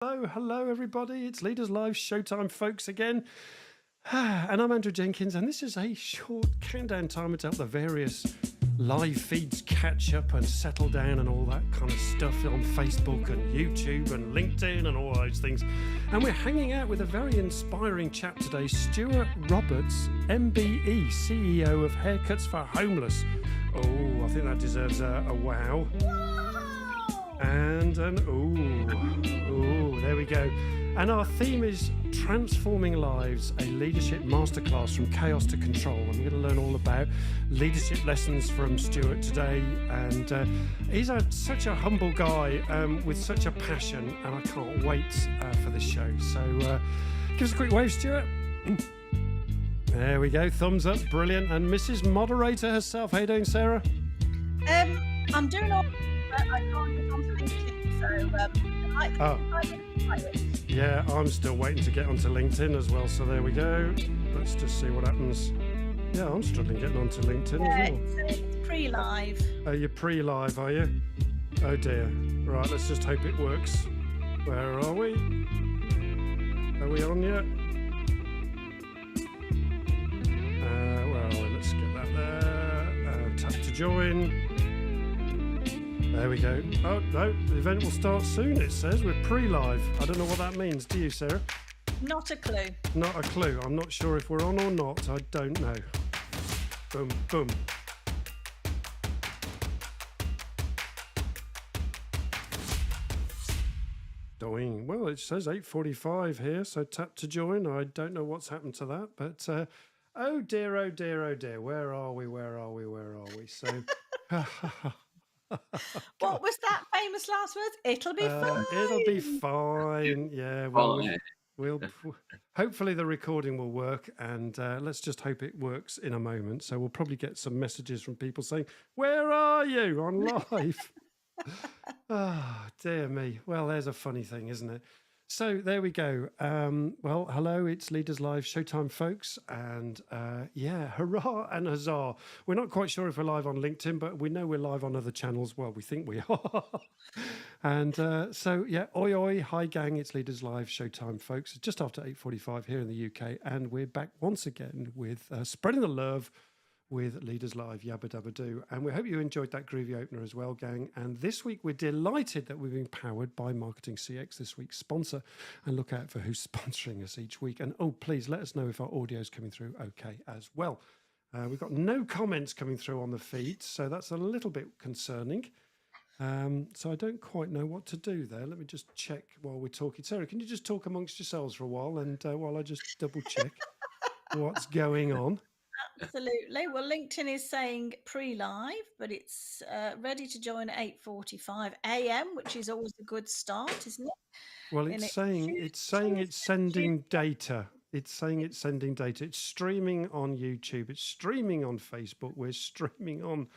Hello, everybody. It's Leaders Live Showtime, folks, again. And I'm Andrew Jenkins, and this is a short countdown timer to help the various live feeds catch up and settle down and all that kind of stuff on Facebook and YouTube and LinkedIn and all those things. And we're hanging out with a very inspiring chap today, Stewart Roberts MBE, CEO of Haircuts for Homeless. Oh, I think that deserves a wow. And an ooh, there we go. And our theme is Transforming Lives, a leadership masterclass from chaos to control. And we're going to learn all about leadership lessons from Stewart today. And he's such a humble guy with such a passion, and I can't wait for this show. So give us a quick wave, Stewart. There we go, thumbs up, brilliant. And Mrs. Moderator herself, how you doing, Sarah? I'm doing all right, I can't get onto LinkedIn, so yeah, I'm still waiting to get onto LinkedIn as well, so there we go. Let's just see what happens. Yeah, I'm struggling getting onto LinkedIn as well. It's pre-live. Oh, you're pre-live, are you? Oh dear. Right, let's just hope it works. Where are we? Are we on yet? Where are we? Let's get that there. Tap to join. There we go. Oh, no, the event will start soon, it says. We're pre-live. I don't know what that means. Do you, Sarah? Not a clue. Not a clue. I'm not sure if we're on or not. I don't know. Boom, boom. Doing. Well, it says 8:45 here, so tap to join. I don't know what's happened to that, but oh dear, oh dear, oh dear. Where are we? So... What was that famous last words? It'll be fine. It'll be fine. Yeah, we'll hopefully the recording will work, and let's just hope it works in a moment. So we'll probably get some messages from people saying, "Where are you on live?" Oh, dear me. Well, there's a funny thing, isn't it? So there we go. Well, hello, it's Leaders Live Showtime, folks. And yeah, hurrah and huzzah. We're not quite sure if we're live on LinkedIn, but we know we're live on other channels. Well, we think we are. And so, yeah, oi, oi, hi, gang. It's Leaders Live Showtime, folks. It's just after 8:45 here in the UK. And we're back once again with Spreading the Love with Leaders Live, Yabba Dabba Doo. And we hope you enjoyed that groovy opener as well, gang. And this week, we're delighted that we've been powered by Marketing CX, this week's sponsor. And look out for who's sponsoring us each week. And oh, please let us know if our audio is coming through okay as well. We've got no comments coming through on the feed, so that's a little bit concerning. So I don't quite know what to do there. Let me just check while we're talking. Sarah, can you just talk amongst yourselves for a while, and while I just double check what's going on? Absolutely. Well, LinkedIn is saying pre-live, but it's ready to join at 8:45 a.m., which is always a good start, isn't it? Well, it's saying it's sending data. It's saying it's sending data. It's streaming on YouTube. It's streaming on Facebook. We're streaming on,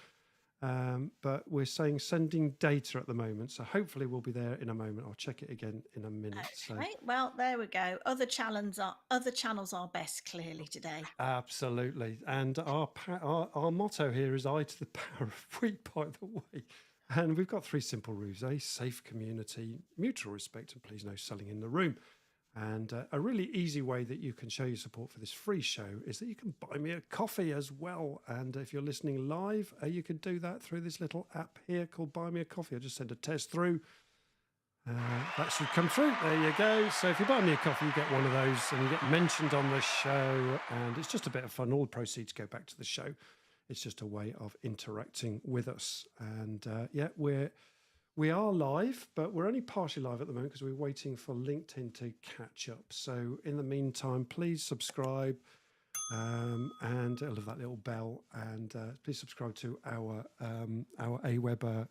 but we're saying sending data at the moment. So hopefully we'll be there in a moment. I'll check it again in a minute. Okay, well, there we go. Other channels are best clearly today. Absolutely. And our motto here is I to the power of we, by the way. And we've got 3 simple rules: a safe community, mutual respect, and please no selling in the room. And a really easy way that you can show your support for this free show is that you can buy me a coffee as well. And if you're listening live, you can do that through this little app here called Buy Me a Coffee. I just send a test through. That should come through. There you go. So if you buy me a coffee, you get one of those and you get mentioned on the show. And it's just a bit of fun. All the proceeds go back to the show. It's just a way of interacting with us. And yeah, we are live, but we're only partially live at the moment because we're waiting for LinkedIn to catch up. So in the meantime, please subscribe and I love that little bell. And please subscribe to our AWeber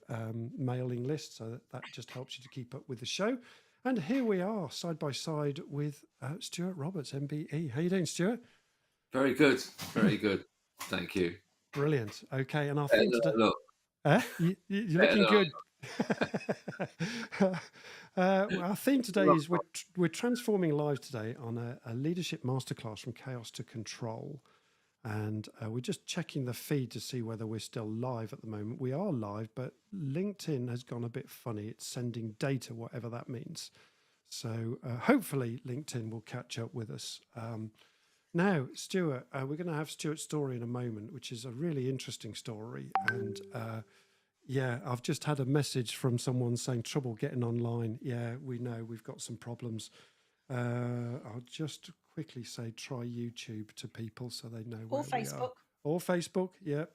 mailing list, so that just helps you to keep up with the show. And here we are, side by side with Stewart Roberts MBE. How you doing, Stewart? Very good, very good. Thank you. Brilliant. Okay, and our theme today. You're looking good. Our theme today is we're transforming lives today on a leadership masterclass from chaos to control. And we're just checking the feed to see whether we're still live at the moment. We are live, but LinkedIn has gone a bit funny. It's sending data, whatever that means. So hopefully LinkedIn will catch up with us. Now, Stewart, we're going to have Stuart's story in a moment, which is a really interesting story. And yeah, I've just had a message from someone saying trouble getting online. Yeah, we know we've got some problems. I'll just quickly say try YouTube to people so they know Or where we are. Facebook. Or Facebook, yep.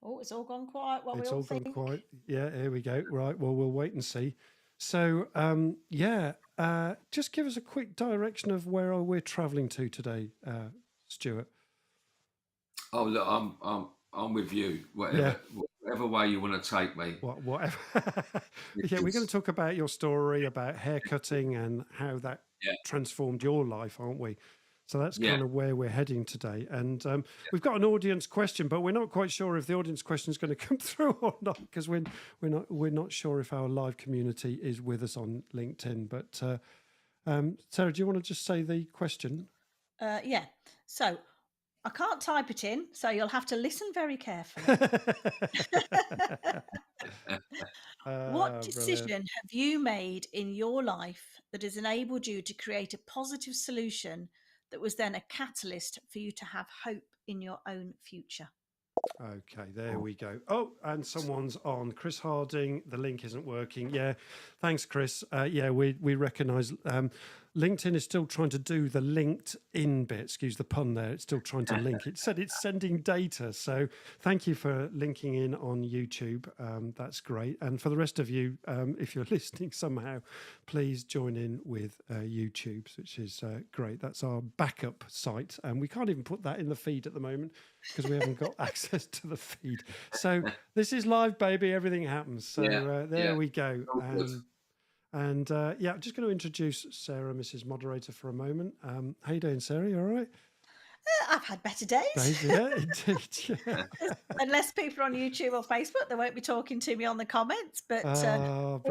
Oh, it's all gone quiet. What we It's all all gone think. quiet. Yeah, here we go. Right, well, we'll wait and see. So, just give us a quick direction of where we're travelling to today, Stuart. Oh, look, I'm with you. Yeah. Whatever way you want to take me. Whatever. Yeah, we're going to talk about your story about haircutting and how that Yeah. transformed your life, aren't we? So that's Yeah. kind of where we're heading today. And we've got an audience question, but we're not quite sure if the audience question is going to come through or not, because we're not sure if our live community is with us on LinkedIn. But Sarah, do you want to just say the question? Yeah. So I can't type it in, so you'll have to listen very carefully. What decision Brilliant. have you made in your life that has enabled you to create a positive solution that was then a catalyst for you to have hope in your own future? Okay, there we go. Oh, and someone's on. Chris Harding, the link isn't working. Yeah, thanks, Chris. Yeah, we recognise LinkedIn is still trying to do the linked in bit. Excuse the pun there. It's still trying to link. It said it's sending data. So thank you for linking in on YouTube. That's great. And for the rest of you, if you're listening somehow, please join in with YouTube, which is great. That's our backup site. And we can't even put that in the feed at the moment because we haven't got access to the feed. So this is live, baby. Everything happens. So there we go. And yeah, I'm just going to introduce Sarah, Mrs. Moderator, for a moment. How you doing, Sarah? You all right? I've had better days. Yeah, indeed. Yeah. Unless people are on YouTube or Facebook, they won't be talking to me on the comments. But it'll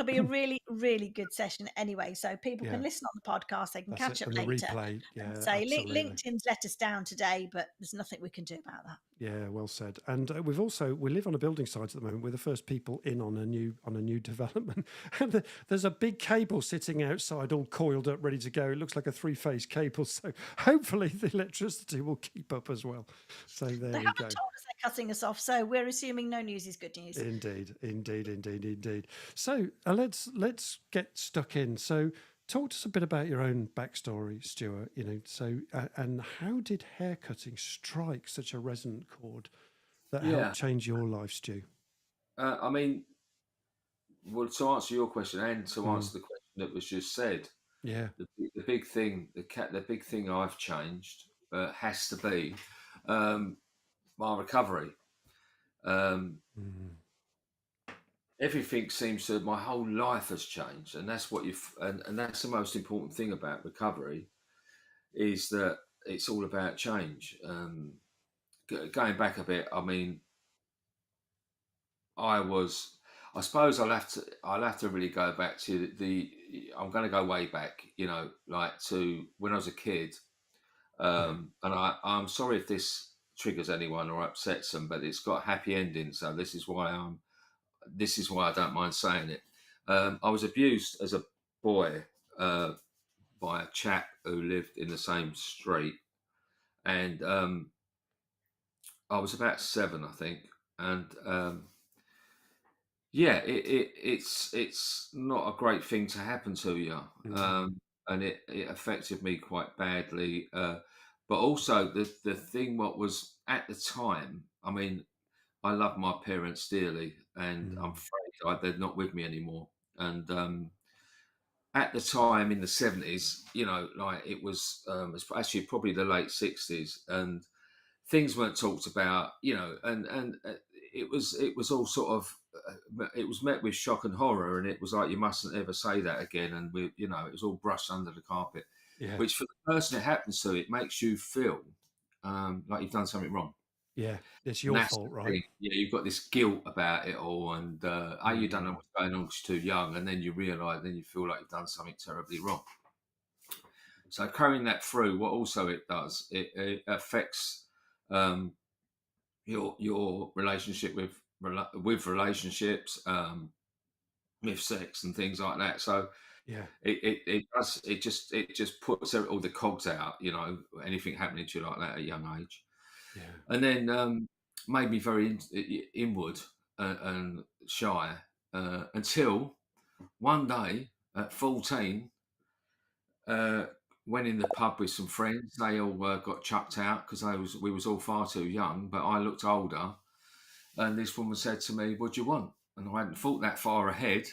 be a really, really good session anyway. So people can listen on the podcast, they can catch up and the later. replay. Yeah, And say absolutely. LinkedIn's let us down today, but there's nothing we can do about that. Yeah, well said. And we live on a building site at the moment. We're the first people in on a new development, and there's a big cable sitting outside, all coiled up, ready to go. It looks like a 3-phase cable. So hopefully the electricity will keep up as well. So there we go. They haven't told us they're cutting us off, so we're assuming no news is good news. Indeed. So let's get stuck in. So talk to us a bit about your own backstory, Stuart. And how did haircutting strike such a resonant chord that helped change your life, Stu? I mean, well, to answer your question and to answer the question that was just said, the big thing, the big thing I've changed has to be my recovery. Everything seems to, my whole life has changed, and that's what and that's the most important thing about recovery, is that it's all about change. Going back a bit, I mean, I suppose I'll have to really go back to I'm going to go way back, like to when I was a kid. And I'm sorry if this triggers anyone or upsets them, but it's got a happy ending. So this is why I don't mind saying it. I was abused as a boy by a chap who lived in the same street, and I was about 7, I think, and it's not a great thing to happen to you, and it affected me quite badly. But also the thing what was at the time, I mean, I love my parents dearly, and I'm afraid they're not with me anymore. And at the time in the 70s, like it was actually probably the late 60s, and things weren't talked about, and it was all sort of it was met with shock and horror, and it was like, you mustn't ever say that again, and it was all brushed under the carpet, which for the person it happens to, it makes you feel like you've done something wrong. Yeah, it's your fault, right? Yeah, you've got this guilt about it all, and you don't know what's going on because you're too young, and then you realise, then you feel like you've done something terribly wrong. So carrying that through, what also it does, it affects your relationship with with relationships, with sex and things like that. So Yeah. it just puts all the cogs out, anything happening to you like that at a young age. Yeah. And then made me very inward and shy until one day at 14, went in the pub with some friends. They all got chucked out because we was all far too young, but I looked older. And this woman said to me, "What do you want?" And I hadn't thought that far ahead.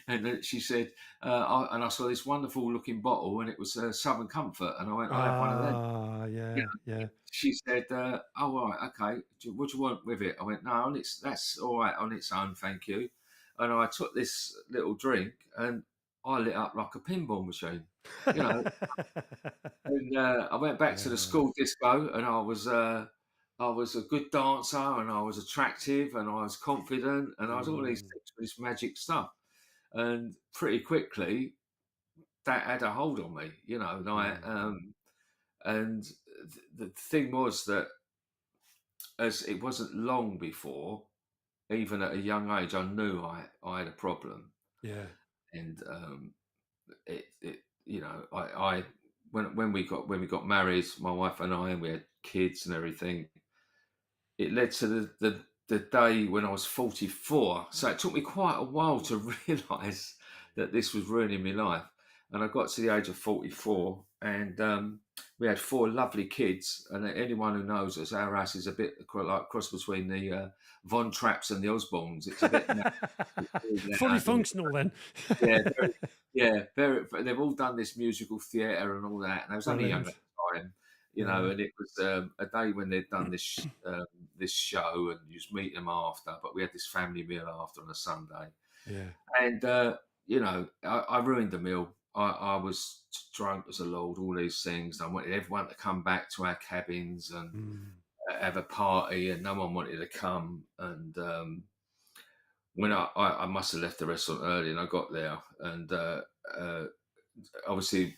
And then she said, and I saw this wonderful looking bottle, and it was Southern Comfort. And I went, "I'll have one of them." Yeah, yeah. She said, "Oh, all right, okay. What do you want with it?" I went, "No, that's all right on its own, thank you." And I took this little drink, and I lit up like a pinball machine, you know. And I went back to the school disco, and I was a good dancer, and I was attractive, and I was confident, and I was all this magic stuff. And pretty quickly, that had a hold on me, and the thing was that as it wasn't long before, even at a young age, I knew I had a problem. Yeah. And I when we got married, my wife and I, and we had kids and everything, it led to the day when I was 44. So it took me quite a while to realise that this was ruining my life. And I got to the age of 44, and we had 4 lovely kids. And anyone who knows us, our house is a bit like cross between the Von Trapps and the Osborns. It's a bit fully functional then. Very. They've all done this musical theatre and all that. And I was only young at the time, and it was a day when they'd done this show, and you was meeting them after. But we had this family meal after on a Sunday. Yeah. And I ruined the meal. I was drunk as a lord, all these things. I wanted everyone to come back to our cabins and have a party, and no one wanted to come. And when I must have left the restaurant early, and I got there, and obviously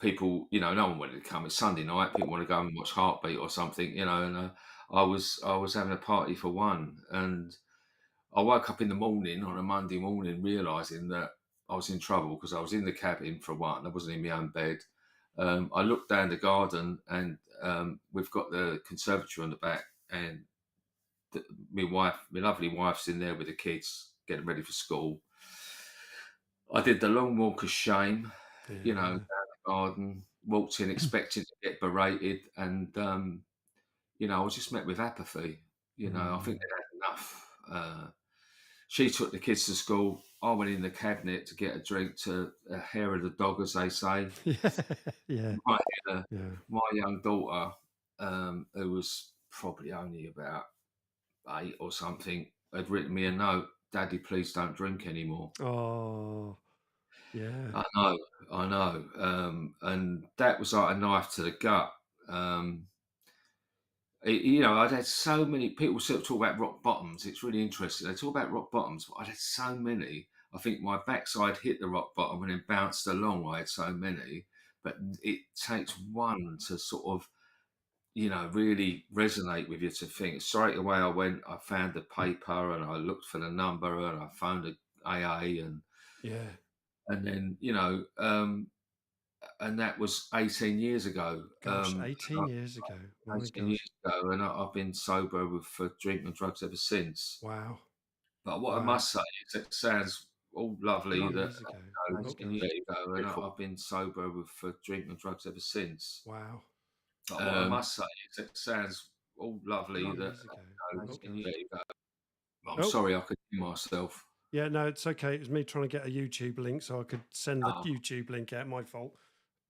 people, no one wanted to come. It's Sunday night, people want to go and watch Heartbeat or something, and I was having a party for one, and I woke up in the morning on a Monday morning realising that I was in trouble because I was in the cabin for one. I wasn't in my own bed. I looked down the garden, and we've got the conservatory on the back, and my lovely wife's in there with the kids getting ready for school. I did the long walk of shame, down the garden, walked in expecting to get berated, and I was just met with apathy. I think they had enough. She took the kids to school. I went in the cabinet to get a drink to hair of the dog, as they say. Yeah. My young daughter, who was probably only about 8 or something, had written me a note. "Daddy, please don't drink anymore." Oh, yeah. I know. And that was like a knife to the gut. I'd had so many people sort of talk about rock bottoms. It's really interesting. They talk about rock bottoms, but I'd had so many. I think my backside hit the rock bottom and then bounced along. I had so many, but it takes one to sort of, really resonate with you to think. Straight away, I found the paper, and I looked for the number, and I found a AA, and then, and that was 18 years ago. Gosh, 18 years ago. Oh 18 years ago, and I've been sober for drinking and drugs ever since. Wow. But what I must say is, it sounds all lovely that and I've been sober for drinking and drugs ever since. Wow. But what I must say is, it sounds all lovely that I'm sorry, I could hear myself. Yeah, no, it's okay. It was me trying to get a YouTube link so I could send the YouTube link out. My fault.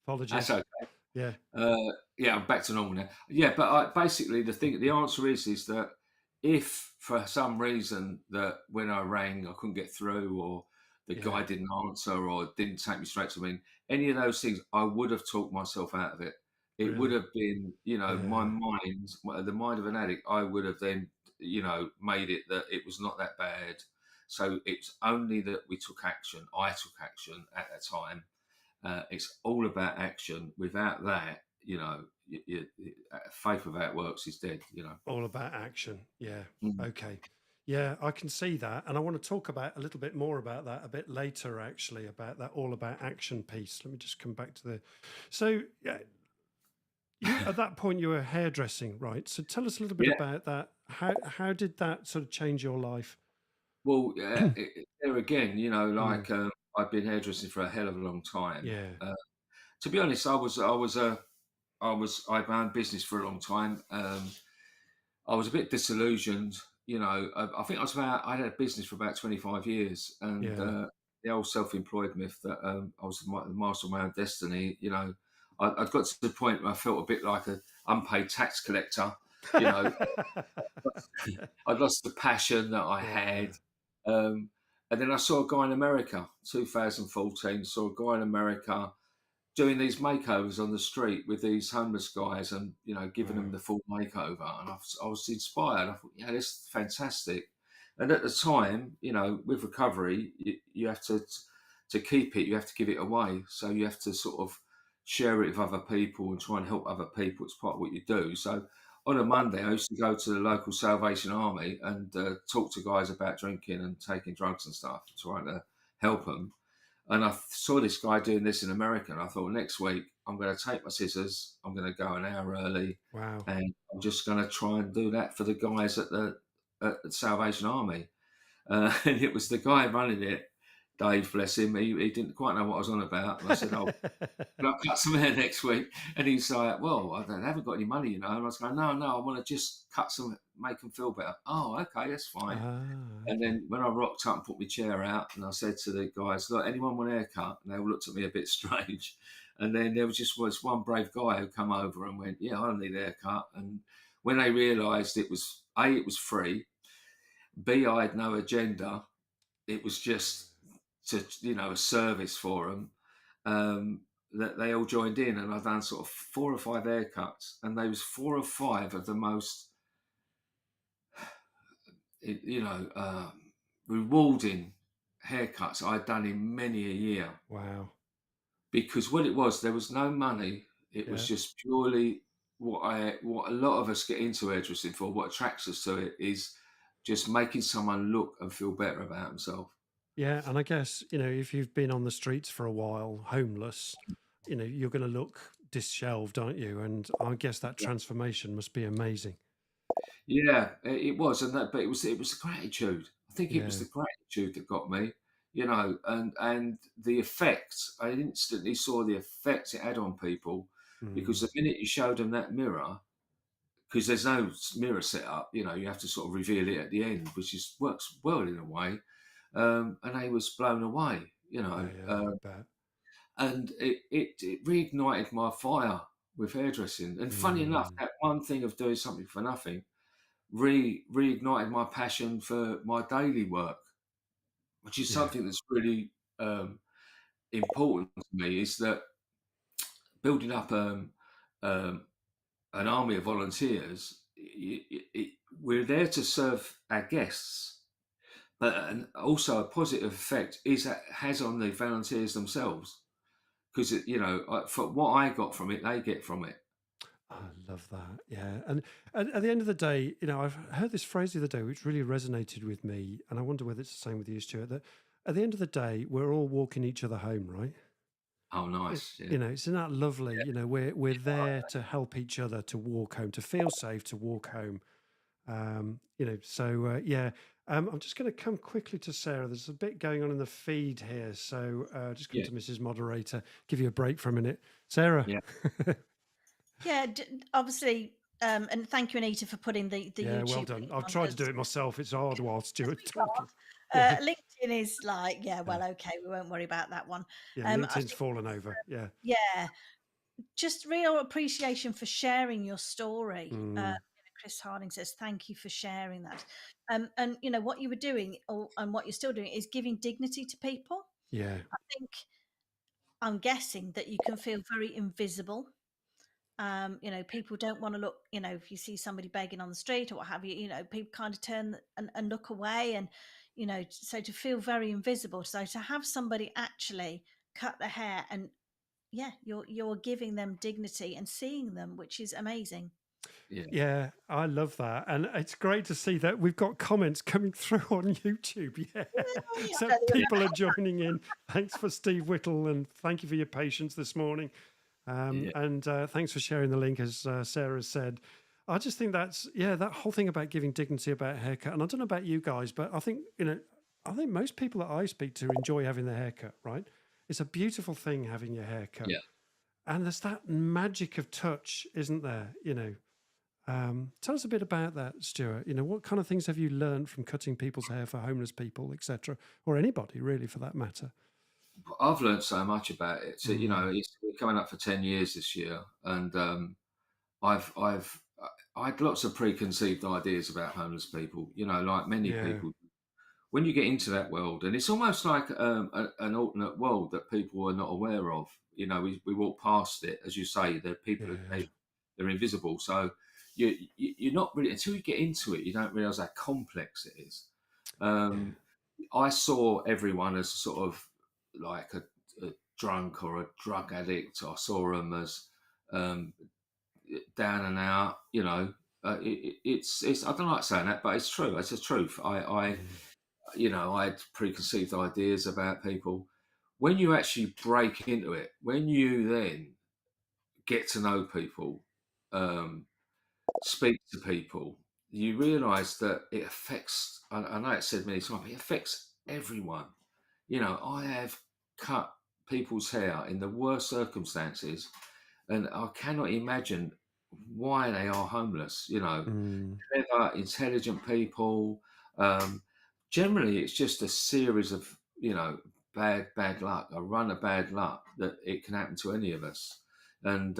Apologies. That's okay. Yeah. I'm back to normal now. Yeah, but basically the answer is that if for some reason that when I rang I couldn't get through, or the guy didn't answer, or didn't take me straight to me, any of those things, I would have talked myself out of it. It would have been, my mind, the mind of an addict. I would have then, made it that it was not that bad. So it's only that we took action. I took action at that time. It's all about action. Without that, faith without works is dead. All about action. Yeah. Mm. Okay. Yeah, I can see that, and I want to talk about a little bit more about that a bit later. Actually, about that all about action piece. Let me just come back to the. So, yeah, at that point you were hairdressing, right? So tell us a little bit Yeah. about that. How did that sort of change your life? Well, there again, Mm, I've been hairdressing for a hell of a long time. yeah, To be honest, I've owned business for a long time. I was a bit disillusioned. I think I had a business for about 25 years, and yeah. the old self-employed myth that I was the master of my own destiny. I'd got to the point where I felt a bit like an unpaid tax collector. You know, I'd lost the passion that I Yeah, had. Um, and then I saw a guy in America, 2014, saw a guy in America doing these makeovers on the street with these homeless guys and, giving them wow. the full makeover. And I was inspired. I thought, yeah, this is fantastic. And at the time, with recovery, you have to keep it, you have to give it away. So you have to sort of share it with other people and try and help other people. It's part of what you do. So on a Monday, I used to go to the local Salvation Army and talk to guys about drinking and taking drugs and stuff, trying to help them. And I saw this guy doing this in America, and I thought, next week I'm going to take my scissors, I'm going to go an hour early, Wow. and I'm just going to try and do that for the guys at the Salvation Army. And it was the guy running it, Dave, bless him. He didn't quite know what I was on about, and I said, "Oh, can I cut some hair next week?" And he's like, "Well, haven't got any money, And I was going, "No, I want to just cut some, make them feel better." "Oh, okay, that's fine." And Okay. then when I rocked up and put my chair out, and I said to the guys, "Look, anyone want a haircut?" And they all looked at me a bit strange. And then there was one brave guy who come over and went, "Yeah, I don't need a haircut." And when they realised it was it was free, B, I had no agenda. It was just a service for them. That they all joined in, and I've done sort of 4 or 5 haircuts, and those 4 or 5 of the most you know, rewarding haircuts I'd done in many a year. Wow. Because what it was, there was no money. It was Yeah. just purely what a lot of us get into hairdressing for. What attracts us to it is just making someone look and feel better about himself. Yeah. And I guess, if you've been on the streets for a while, homeless, you're going to look disheveled, aren't you? And I guess that transformation must be amazing. Yeah, it was, but it was the gratitude. I think it was Yeah. the gratitude that got me, and the effect. I instantly saw the effect it had on people, because Mm, the minute you showed them that mirror, because there's no mirror set up, you have to sort of reveal it at the end, which works well in a way, and I was blown away, yeah. Yeah. I bet. and it reignited my fire with hairdressing. And funny enough, Mm, that one thing of doing something for nothing reignited my passion for my daily work, which is yeah. something that's really important to me. Is that building up um, an army of volunteers? We're there to serve our guests, but also a positive effect is that has on the volunteers themselves. Because for what I got from it, they get from it. I love that. Yeah. And at the end of the day, I've heard this phrase the other day, which really resonated with me. And I wonder whether it's the same with you, Stuart, that at the end of the day, we're all walking each other home, right? Oh, nice. Yeah. Isn't that lovely? We're there to help each other to walk home, to feel safe, to walk home. Yeah. I'm just going to come quickly to Sarah. There's a bit going on in the feed here. So just come Yeah. to Mrs. Moderator, give you a break for a minute. Sarah. Yeah. Yeah, obviously, and thank you, Anita, for putting the Yeah, well YouTube done. link I've on tried to do as it myself. It's hard while Stuart it's talking. hard. LinkedIn is like, yeah, well, okay, we won't worry about that one. Yeah, I LinkedIn's think, fallen over. Yeah. yeah, just real appreciation for sharing your story. Mm, Chris Harding says, thank you for sharing that. And what you were doing, and what you're still doing, is giving dignity to people. yeah. I think I'm guessing that you can feel very invisible. People don't want to look, if you see somebody begging on the street or what have you, people kind of turn and look away, and so to feel very invisible, so to have somebody actually cut the hair and yeah, you're giving them dignity and seeing them, which is amazing. Yeah. Yeah, I love that. And it's great to see that we've got comments coming through on YouTube. Yeah. Yay! I So don't think I've people ever are had joining in. Thanks for Steve Whittle and thank you for your patience this morning. Yeah. And thanks for sharing the link, as Sarah said. I just think that's, that whole thing about giving dignity about haircut. And I don't know about you guys, but I think, I think most people that I speak to enjoy having their haircut, right? It's a beautiful thing having your haircut. Yeah. And there's that magic of touch, isn't there? Tell us a bit about that, Stuart. What kind of things have you learned from cutting people's hair for homeless people, etc., or anybody really, for that matter? I've learned so much about it. So, Mm, we're coming up for 10 years this year, and I've I had lots of preconceived ideas about homeless people. Like many yeah, people, when you get into that world, and it's almost like an alternate world that people are not aware of. We walk past it, as you say. The people yeah, they're invisible, so you're not really, until you get into it, you don't realise how complex it is. Um, I saw everyone as sort of like a drunk or a drug addict. I saw them as um, down and out. It's I don't like saying that, but it's true. It's the truth. mm, I had preconceived ideas about people. When you actually break into it, when you then get to know people, um, speak to people, you realise that it affects. I know it's said many times, but it affects everyone. I have cut people's hair in the worst circumstances, and I cannot imagine why they are homeless. mm, Clever, intelligent people. Um, Generally, it's just a series of bad luck, a run of bad luck that it can happen to any of us. And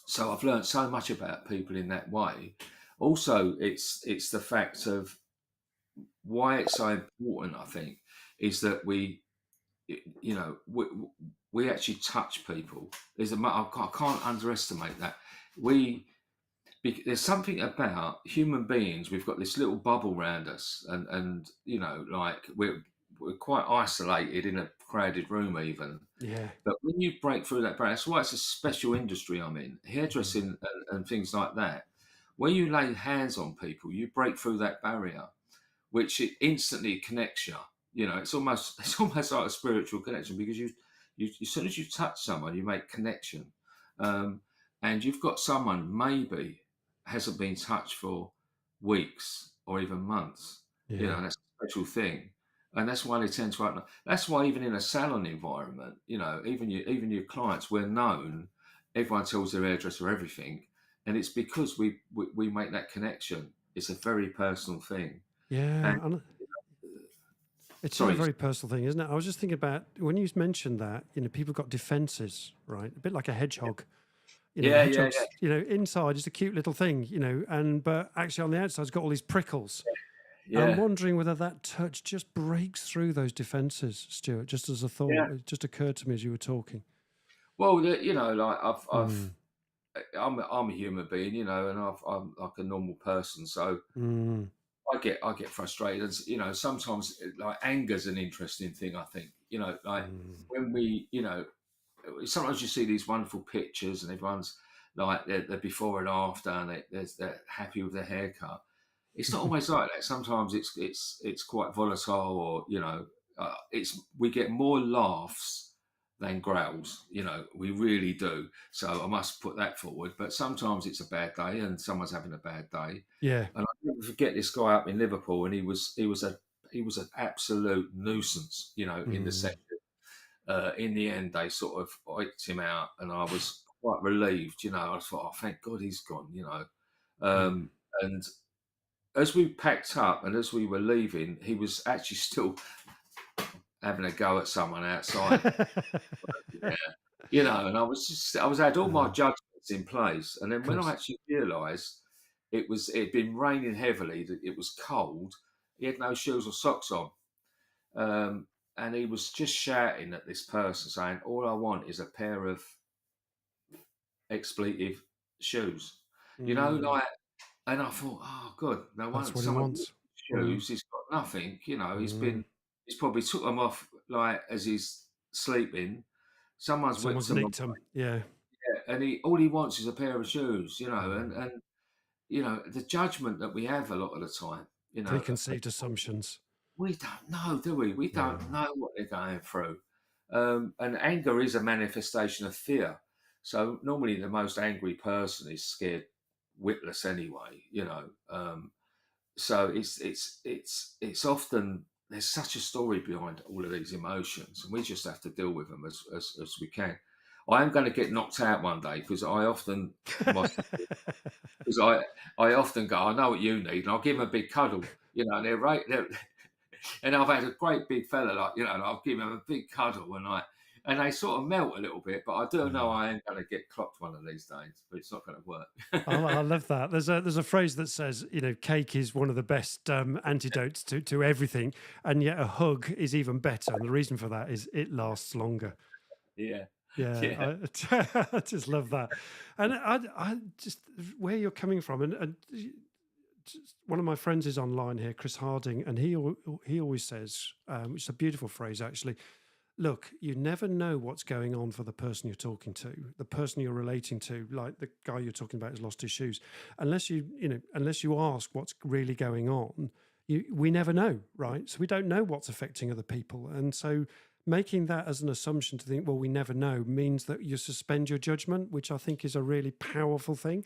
so I've learned so much about people in that way. Also, it's the fact of why it's so important. I think is that we actually touch people. I can't underestimate that. There's something about human beings. We've got this little bubble around us, and like we're quite isolated in a crowded room, even. yeah, But when you break through that barrier, that's why it's a special industry I'm in, mm, hairdressing and things like that. When you lay hands on people, you break through that barrier, which it instantly connects you. It's almost it's almost like a spiritual connection, because you as soon as you touch someone, you make connection, um, and you've got someone maybe hasn't been touched for weeks or even months. yeah, And that's a special thing, and that's why they tend to open up. That's why even in a salon environment, even your clients, we're known. Everyone tells their hairdresser everything, and it's because we make that connection. It's a very personal thing. And yeah. And it is a sorry, very personal thing, isn't it? I was just thinking about when you mentioned that, people got defenses, right? A bit like a hedgehog. A yeah, yeah, hedgehog's, inside is a cute little thing, but actually on the outside it's got all these prickles. And I'm yeah, wondering whether that touch just breaks through those defenses, Stuart, just as a yeah. thought. It just occurred to me as you were talking. Well, like Mm, I'm a human being, and I'm like a normal person, so mm, I get frustrated. And sometimes like anger's an interesting thing. I think like mm. when sometimes you see these wonderful pictures and everyone's like they're before and after, and they're happy with their haircut. It's not always like that. Sometimes it's quite volatile, or it's we get more laughs than growls. We really do. So I must put that forward. But sometimes it's a bad day, and someone's having a bad day. Yeah. And I never forget this guy up in Liverpool, and he was an absolute nuisance. In the Mm, section. In the end, they sort of iked him out, and I was quite relieved. I thought, oh, thank God he's gone. mm. And as we packed up and as we were leaving, he was actually still having a go at someone outside. Yeah. And I had all my Uh, judgments in place. And then of when I course. actually realised it'd been raining heavily, that it was cold, he had no shoes or socks on. Um, and he was just shouting at this person saying, all I want is a pair of expletive shoes. Mm, Like, and I thought, oh, good, no that's wonder what he someone wants. Mm, shoes. He's got nothing. mm, He's probably took them off like as he's sleeping, Someone's whipped Someone's him nicked away, them. Yeah. and all he wants is a pair of shoes, and the judgment that we have a lot of the time, of Preconceived people, assumptions. we don't know, do we? We Yeah. don't know what they're going through. And anger is a manifestation of fear. So normally the most angry person is scared witless anyway, so it's often there's such a story behind all of these emotions, and we just have to deal with them as we can. I am going to get knocked out one day because I often because I often go, I know what you need, and I'll give them a big cuddle, and they're right there. And I've had a great big fella, and I'll give him a big cuddle, and they sort of melt a little bit. But I do know I am going to get clocked one of these days, but it's not going to work. I love that. There's a phrase that says, cake is one of the best antidotes to everything, and yet a hug is even better. And the reason for that is it lasts longer. Yeah. Yeah, I just love that. And I just where you're coming from, and just, one of my friends is online here, Chris Harding, and he always says, which is a beautiful phrase actually. Look, you never know what's going on for the person you're talking to, the person you're relating to, like the guy you're talking about has lost his shoes. Unless you ask what's really going on, we never know, right? So we don't know what's affecting other people. And so making that as an assumption to think, well, we never know, means that you suspend your judgment, which I think is a really powerful thing.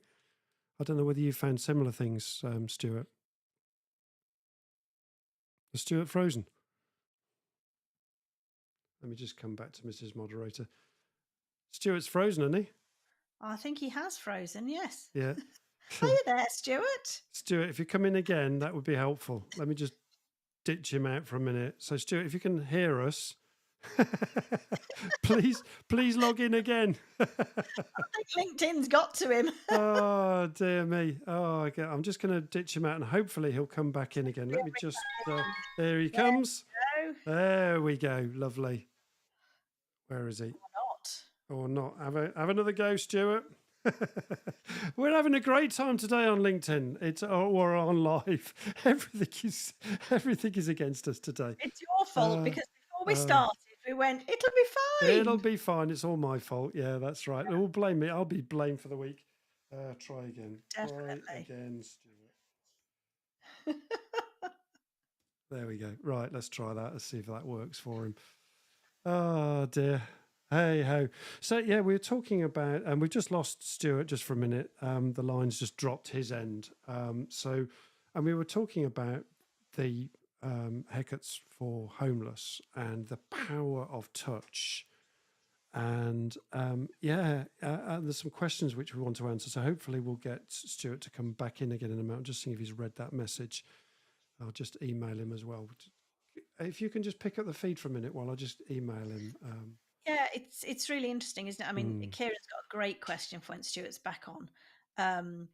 I don't know whether you found similar things, Stuart. Is Stuart frozen? Let me just come back to Mrs. Moderator. Stuart's frozen, isn't he? I think he has frozen, yes. Yeah. Are you there, Stuart? Stuart, if you come in again, that would be helpful. Let me just ditch him out for a minute. So, Stuart, if you can hear us, please log in again. I think LinkedIn's got to him. Oh, dear me. Oh, okay. I'm just going to ditch him out and hopefully he'll come back in again. Let me just, there he comes. There we go. Lovely. Where is he? Or not. Have another go, Stuart. We're having a great time today on LinkedIn. We're on live. Everything is against us today. It's your fault because before we started, we went, it'll be fine. It'll be fine. It's all my fault. Yeah, that's right. All blame me. I'll be blamed for the week. Try again. Definitely. Try again, Stuart. There we go. Right, let's try that. Let's see if that works for him. Oh dear. Hey ho. So yeah, we were talking about, and we've just lost Stuart just for a minute. The line's just dropped his end. And we were talking about the haircuts for homeless and the power of touch. And there's some questions which we want to answer. So hopefully we'll get Stuart to come back in again in a moment. Just seeing if he's read that message. I'll just email him as well. If you can just pick up the feed for a minute while I just email him. Yeah, it's really interesting, isn't it? I mean, Kieran's got a great question for when Stuart's back on.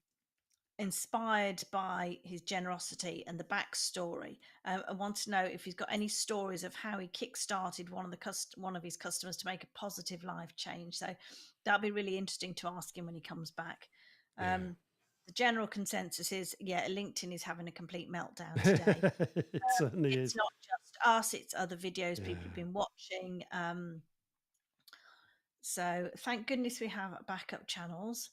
Inspired by his generosity and the backstory, I want to know if he's got any stories of how he kickstarted one of his customers to make a positive life change. So that'll be really interesting to ask him when he comes back. The general consensus is, LinkedIn is having a complete meltdown today. It certainly is. It's not just us; it's other videos people have been watching. So thank goodness we have backup channels.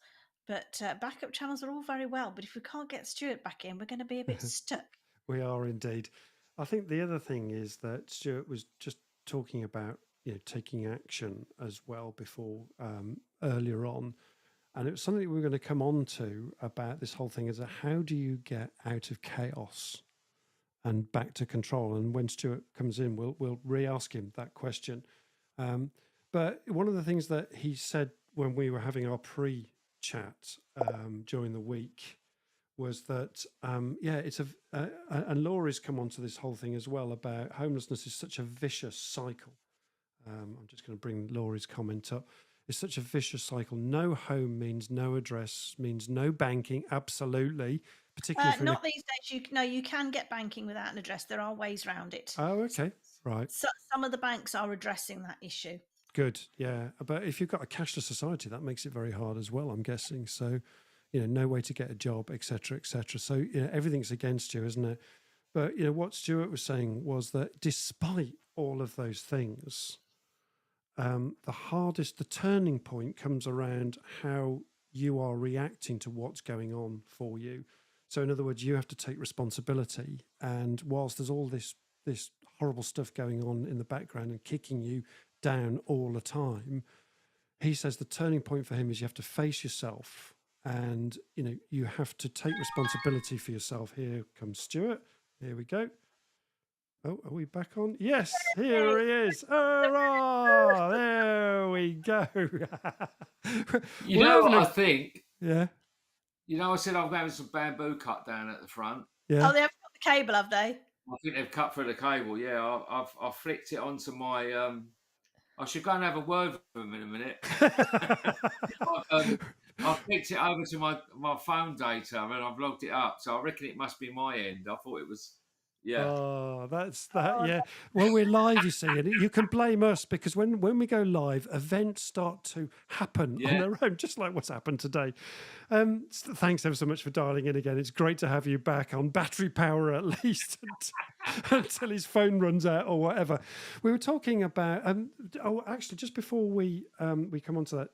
But backup channels are all very well. But if we can't get Stuart back in, we're going to be a bit stuck. We are indeed. I think the other thing is that Stuart was just talking about taking action as well before earlier on. And it was something we were going to come on to about this whole thing is how do you get out of chaos and back to control? And when Stuart comes in, we'll re-ask him that question. But one of the things that he said when we were having our pre-chat during the week was that, it's and Laura's come onto this whole thing as well about homelessness is such a vicious cycle. I'm just going to bring Laura's comment up. It's such a vicious cycle. No home means no address, means no banking. Absolutely. Particularly not these days. You can get banking without an address. There are ways around it. Oh, okay. Right. So some of the banks are addressing that issue. Good. Yeah. But if you've got a cashless society, that makes it very hard as well, I'm guessing. So, no way to get a job, et cetera, et cetera. So, everything's against you, isn't it? But, what Stuart was saying was that despite all of those things, the turning point comes around how you are reacting to what's going on for you. So in other words, you have to take responsibility. And whilst there's all this horrible stuff going on in the background and kicking you down all the time, he says the turning point for him is you have to face yourself, and you have to take responsibility for yourself. Here comes Stewart. Here we go. Oh, are we back on? Yes, here he is. Hurrah! There we go. I think? Yeah. I said I'm having some bamboo cut down at the front. Yeah. Oh, they haven't got the cable, have they? I think they've cut through the cable. Yeah, I've flicked it onto my. I should go and have a word with them in a minute. I've flicked it over to my phone data and I've logged it up. So I reckon it must be my end. I thought it was. Yeah. Oh, that's that. Yeah. Well, we're live, you see, and you can blame us because when we go live, events start to happen on their own, just like what's happened today. Thanks ever so much for dialing in again. It's great to have you back on battery power at least until his phone runs out or whatever. We were talking about. Actually, just before we come on to that,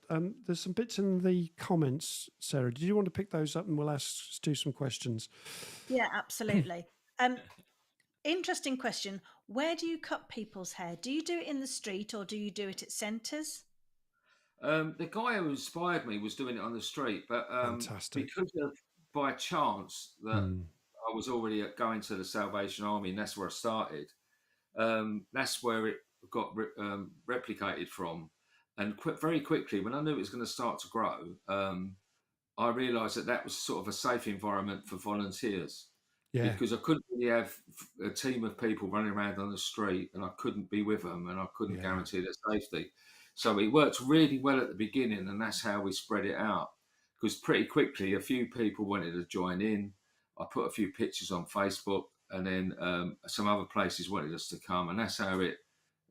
there's some bits in the comments, Sarah. Did you want to pick those up and we'll ask Stu some questions? Yeah, absolutely. Interesting question. Where do you cut people's hair? Do you do it in the street or do you do it at centres? The guy who inspired me was doing it on the street, but Fantastic. because of by chance that I was already going to the Salvation Army, and that's where I started. That's where it got replicated from, and very quickly, when I knew it was going to start to grow, I realised that was sort of a safe environment for volunteers. Yeah. Because I couldn't really have a team of people running around on the street and I couldn't be with them and I couldn't guarantee their safety. So it worked really well at the beginning and that's how we spread it out. Because pretty quickly, a few people wanted to join in. I put a few pictures on Facebook and then some other places wanted us to come. And that's how it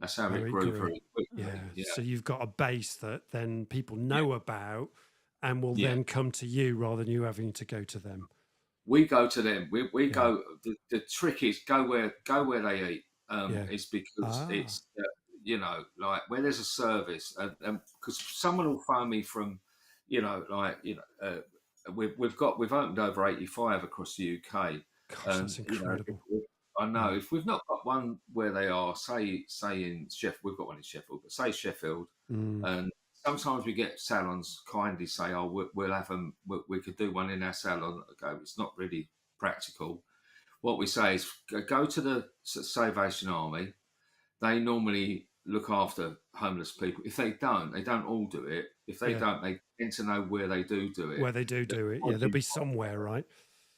grew very quickly. Yeah. So you've got a base that then people know about and will then come to you rather than you having to go to them. We go to them. We go. The trick is go where they eat. It's because it's like where there's a service, because someone will phone me from, we've opened over 85 across the UK. Gosh, that's incredible. I know if we've not got one where they are, say in Sheffield, we've got one in Sheffield, but say Sheffield, and sometimes we get salons kindly say, "Oh, we'll have them. We could do one in our salon." Okay, it's not really practical. What we say is go to the Salvation Army. They normally look after homeless people. If they don't all do it. If they don't, they tend to know where they do it. Where they do it, there'll be somewhere, right?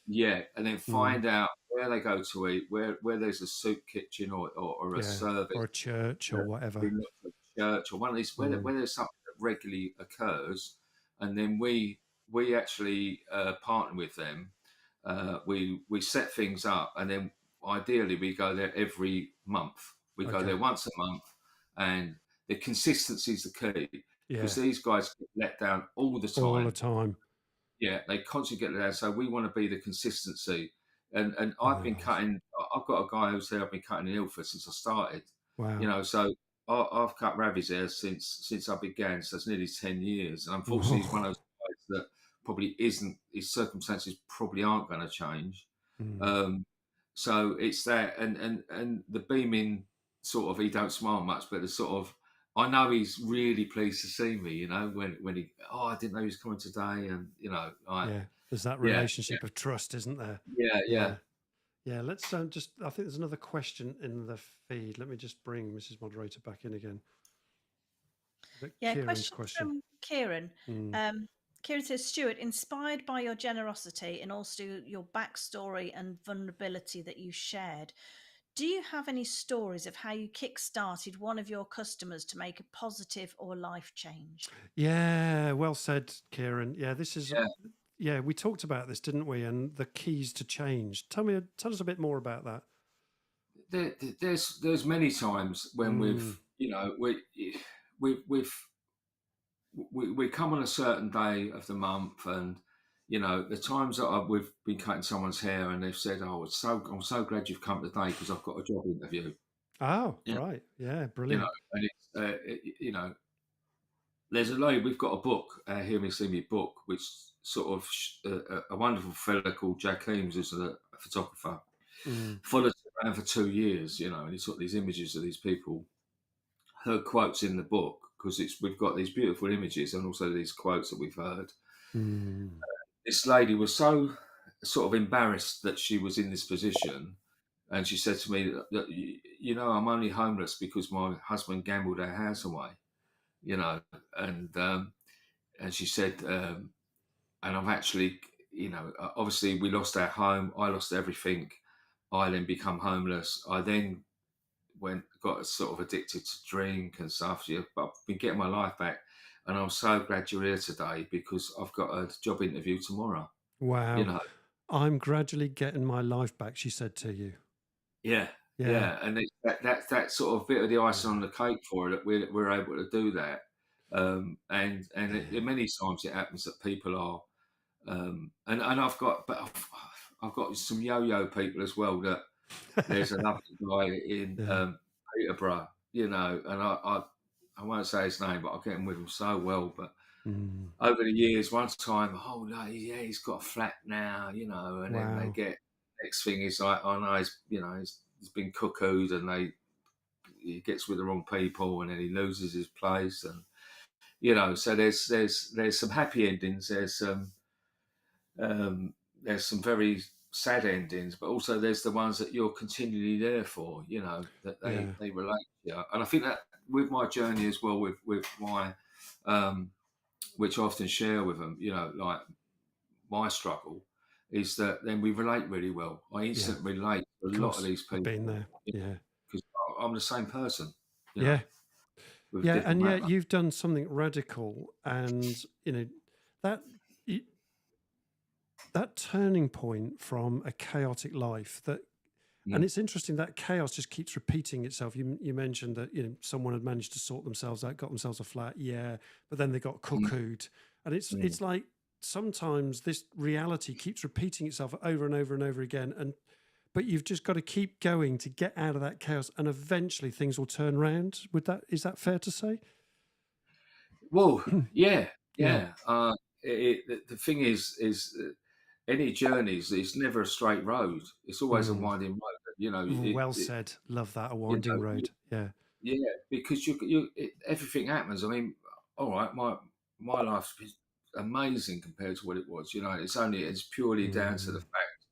Yeah, and then find out where they go to eat, where there's a soup kitchen or a service or a church or whatever. Church or one of these where there's something that regularly occurs, and then we actually partner with them. We set things up, and then ideally we go there every month. We go there once a month, and the consistency is the key because these guys get let down all the time. All the time. Yeah, they constantly get let down. So we want to be the consistency. And I've been cutting. I've got a guy who's there. I've been cutting in Ilford since I started. Wow. So I've cut Ravi's hair since I began. So it's nearly 10 years. And unfortunately, he's one of those guys that probably isn't. His circumstances probably aren't going to change. So it's that, and the beaming sort of. He don't smile much, but the sort of. I know he's really pleased to see me. When he. Oh, I didn't know he was coming today, and there's that relationship of trust, isn't there? Yeah, let's just. I think there's another question in the feed. Let me just bring Mrs. Moderator back in again. Question from Kieran. Kieran says, Stuart, inspired by your generosity and also your backstory and vulnerability that you shared, do you have any stories of how you kick-started one of your customers to make a positive or life change? Yeah, well said, Kieran. Yeah, this is. Yeah, we talked about this, didn't we? And the keys to change. Tell us a bit more about that. There's many times when we come on a certain day of the month, and the times that we've been cutting someone's hair, and they've said, "Oh, I'm so glad you've come today because I've got a job interview." Oh, You know, right. Yeah, you know, brilliant. and you know, there's a lady. We've got a book, Hear Me, See Me book, which sort of a wonderful fella called Jack Eames, who's a photographer, Mm, followed us around for 2 years, you know, and he took these images of these people, her quotes in the book, because we've got these beautiful images and also these quotes that we've heard. mm. This lady was so sort of embarrassed that she was in this position, and she said to me that you know, I'm only homeless because my husband gambled our house away, you know, and and she said, and I've actually, you know, obviously we lost our home, I lost everything, I then become homeless, I then got sort of addicted to drink and stuff. Yeah, but I've been getting my life back, and I'm so glad you're here today because I've got a job interview tomorrow. You Wow. know, I'm gradually getting my life back, she said to you. yeah, Yeah. yeah, and that sort of bit of the icing Yeah. on the cake for her that we're able to do that. Yeah. Many times it happens that people are, and I've got some yo-yo people as well. That there's another guy in Yeah. Peterborough, you know, and I won't say his name, but I get on with him so well. But Mm. over the years, one time, oh no, yeah, he's got a flat now, you know, and then they Wow. get next thing is like, oh no, he's been cuckooed, and he gets with the wrong people, and then he loses his place, and you know, so there's some happy endings, there's some very sad endings, but also there's the ones that you're continually there for, you know, that Yeah. they relate to you. And I think that with my journey as well, with my, um, which I often share with them, you know, like my struggle, is that then we relate really well. I Yeah. instantly relate to a Of lot of course. these I've been people, there. Yeah. because I'm the same person, you know, Yeah. with a Yeah. different And yet matter. you've done something radical, and, that y- that turning point from a chaotic life, that, and Mm, it's interesting that chaos just keeps repeating itself. You mentioned that, someone had managed to sort themselves out, got themselves a flat, yeah, but then they got mm, cuckooed, and it's mm. it's like sometimes this reality keeps repeating itself over and over and over again, and but you've just got to keep going to get out of that chaos, and eventually things will turn around. Is that fair to say? Well, yeah, Yeah. yeah. The thing is any journeys, it's never a straight road. It's always a Mm. winding road. You know, Well said. Love that. A you winding know, road. Yeah. yeah, because everything happens. I mean, all right, my life's been amazing compared to what it was. You know, it's purely down to the Mm. fact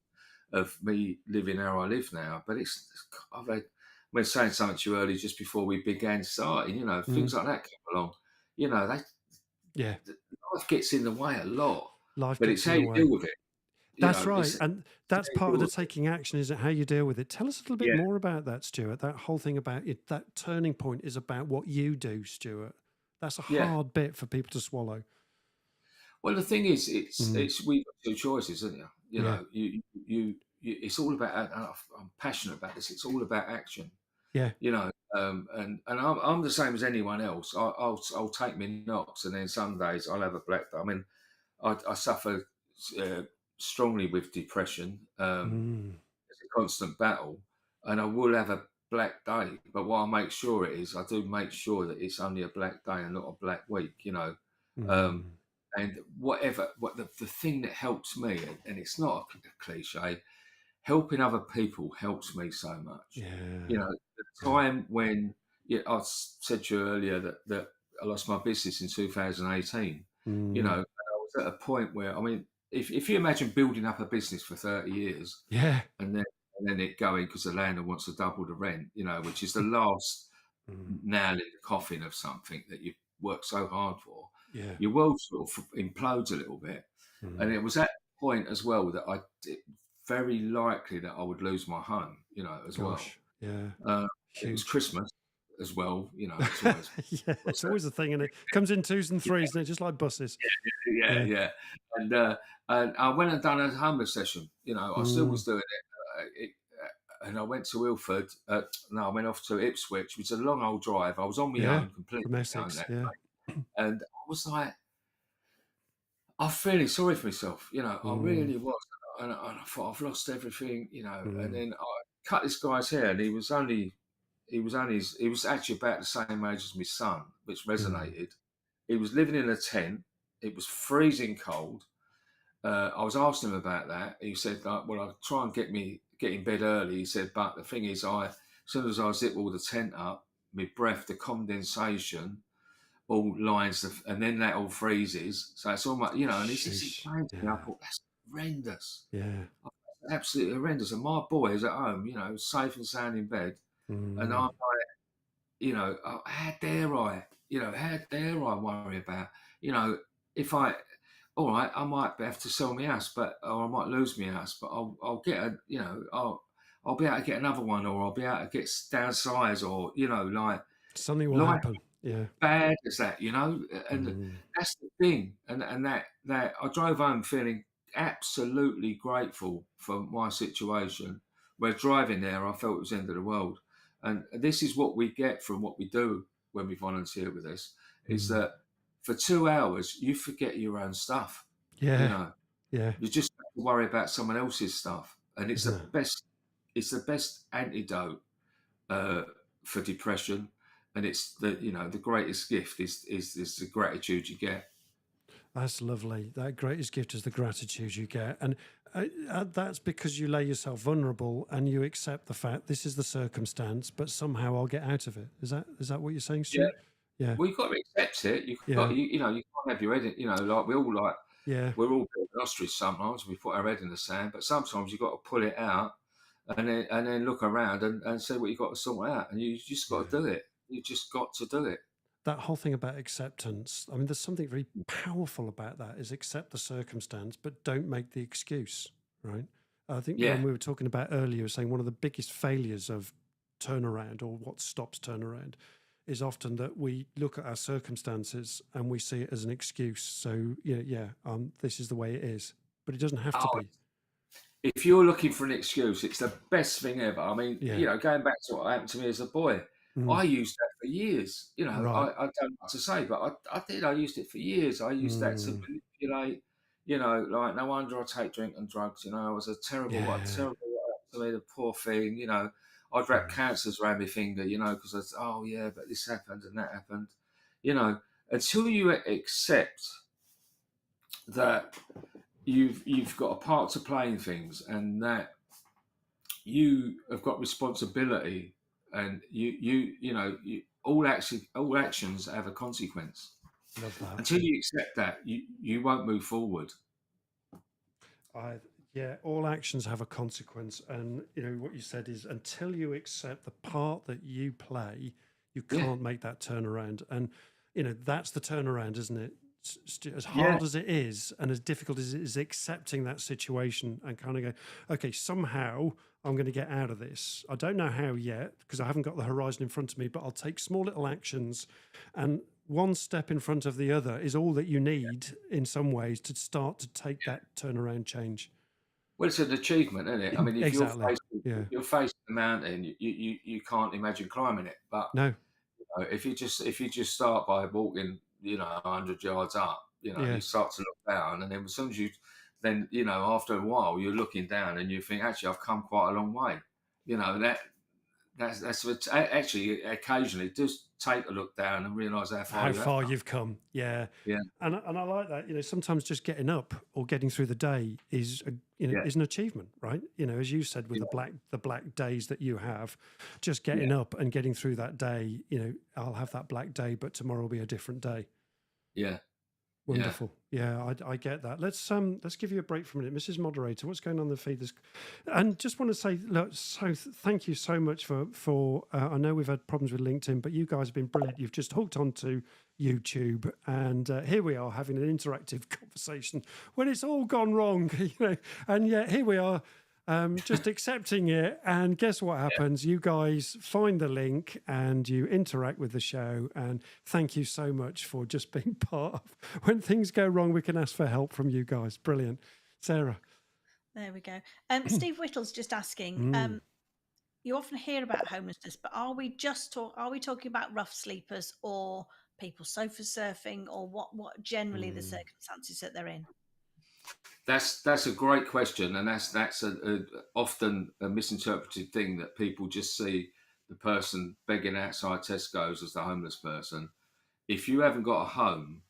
of me living how I live now. But I've had, I was saying something to you earlier just before we began starting. You know, Mm. things like that come along. You know, Yeah. life gets in the way a lot, Life but it's gets in how the you deal way. with it. You That's know, right. it's And how that's you part of deal the with it. taking action, is it? How you deal with it. Tell us a little bit Yeah, more about that, Stuart. That whole thing about it, that turning point is about what you do, Stuart. That's a yeah. hard bit for people to swallow. Well, the thing is, Mm. it's we've got two choices, isn't you? You Yeah. know, it's all about. And I'm passionate about this. It's all about action. Yeah. You know, and I'm the same as anyone else. I'll take me knocks, and then some days I'll have a black day. I mean, I suffer uh, strongly with depression. Mm. It's a constant battle, and I will have a black day. But what I make sure it is, I do make sure that it's only a black day and not a black week. You know, um, Mm. and what the thing that helps me, and it's not a cliche, helping other people helps me so much. You Yeah. know, the Yeah. time when said to you earlier that I lost my business in 2018. You know, Mm. and I was at a point where, I mean, if you imagine building up a business for 30 years Yeah. and then it going because the landlord wants to double the rent, you know, which is the last Mm. nail in the coffin of something that you've worked so hard for, Yeah. your world sort of implodes a little bit. And Mm. it was at that point as well that very likely that I would lose my home, you know, as well. Gosh. Yeah. Uh, it was Huge. Christmas as well, you know, it's always Yeah. It's always a thing, and it comes in twos and threes, and just like buses. yeah, Yeah. yeah. And and I went and done a homeless session. You know, I still Mm. was doing and I went to Ilford. No, I went off to Ipswich, which is a long old drive. I was on my Yeah. own, completely From on my own Essex. that Yeah. day, and I was like, I was feeling sorry for myself. You know, I Mm. really was, and I thought I've lost everything. You know, and Mm. then I cut this guy's hair, and he was only he was actually about the same age as my son, which Mm. resonated. He was living in a tent. It was freezing cold. I was asking him about that. He said, "Well, I'll try and get in bed early." He said, "But the thing is, as soon as I zip all the tent up, my breath, the condensation, all lines, and then that all freezes. So it's almost, And he's just Sheesh. explained to me. I Yeah. thought that's horrendous, Yeah. absolutely horrendous. And my boy is at home, safe and sound in bed, and Mm. I'm like, how dare I? How dare I worry about, if all right, I might have to sell my house, or I might lose my house, but I'll get I'll be able to get another one, or I'll be able to get downsize, or like Something will life happen. Yeah. bad as that, and Mm. that's the thing, and that I drove home feeling absolutely grateful for my situation. Where driving there, I felt it was the end of the world, and this is what we get from what we do when we volunteer with this, is Mm. that for 2 hours you forget your own stuff. You Yeah. know, Yeah. you just have to worry about someone else's stuff, and it's Isn't the it? best. It's the best antidote uh, for depression, and it's the greatest gift is the gratitude you get. That's lovely. That greatest gift is the gratitude you get. And that's because you lay yourself vulnerable and you accept the fact this is the circumstance, but somehow I'll get out of it. Is that what you're saying, Yeah, Stu? Yeah. well, you've got to accept it. Yeah. You can't have your head. Like Yeah. we're all built an ostrich. Sometimes we put our head in the sand, but sometimes you've got to pull it out and then look around and see what you've got to sort out, and you just got to Yeah. do it. You just got to do it. That whole thing about acceptance, I mean, there's something very powerful about that is accept the circumstance, but don't make the excuse, right? I think when Yeah. we were talking about earlier, saying one of the biggest failures of turnaround or what stops turnaround is often that we look at our circumstances and we see it as an excuse. So, this is the way it is, but it doesn't have to Oh, be. if you're looking for an excuse, it's the best thing ever. I mean, Yeah. going back to what happened to me as a boy, Mm. I used that for years. Right. I don't know what to say, but I did. I used it for years. I used that to Mm. manipulate. Like no wonder I take drink and drugs. I was a terrible, Yeah. to me, the poor thing. I'd wrap Mm. cancers around my finger. Because I was, oh yeah, but this happened and that happened. Until you accept that you've got a part to play in things, and that you have got responsibility, and all actions have a consequence. Love that. Until you accept that, you won't move forward. Yeah, all actions have a consequence, and what you said is until you accept the part that you play, you Yeah, can't make that turnaround, and that's the turnaround, isn't it? As yeah, hard as it is, and as difficult as it is, accepting that situation and kind of go, okay, somehow I'm going to get out of this. I don't know how yet because I haven't got the horizon in front of me, but I'll take small little actions, and one step in front of the other is all that you need in some ways to start to take that turnaround change. well, it's an achievement, isn't it? I mean, if Exactly. Yeah. you're facing the mountain, you can't imagine climbing it. But No. if you just start by walking, 100 yards up, Yeah. you start to look down, and then as soon as then after a while, you're looking down, and you think, actually, I've come quite a long way. Actually occasionally just take a look down and realise how far How you have far come. you've come. Yeah. Yeah, And I like that. Sometimes just getting up or getting through the day is yeah, is an achievement, right? As you said with yeah, the black days that you have, just yeah, getting up and getting through that day. I'll have that black day, but tomorrow will be a different day. yeah, yeah. Wonderful. Yeah, I get that. Let's give you a break for a minute, Mrs. Moderator. What's going on in the feed? And just want to say, look, thank you so much for. I know we've had problems with LinkedIn, but you guys have been brilliant. You've just hooked onto YouTube, and here we are having an interactive conversation when it's all gone wrong, And yet here we are. Just accepting it, and guess what happens? You guys find the link and you interact with the show. And thank you so much for just being part of. When things go wrong, we can ask for help from you guys. Brilliant, Sarah. There we go. Steve Whittle's just asking. You often hear about homelessness, but are we talking about rough sleepers or people sofa surfing, or what generally the circumstances that they're in? That's a great question, and that's often a misinterpreted thing that people just see the person begging outside Tesco's as the homeless person. If you haven't got a home,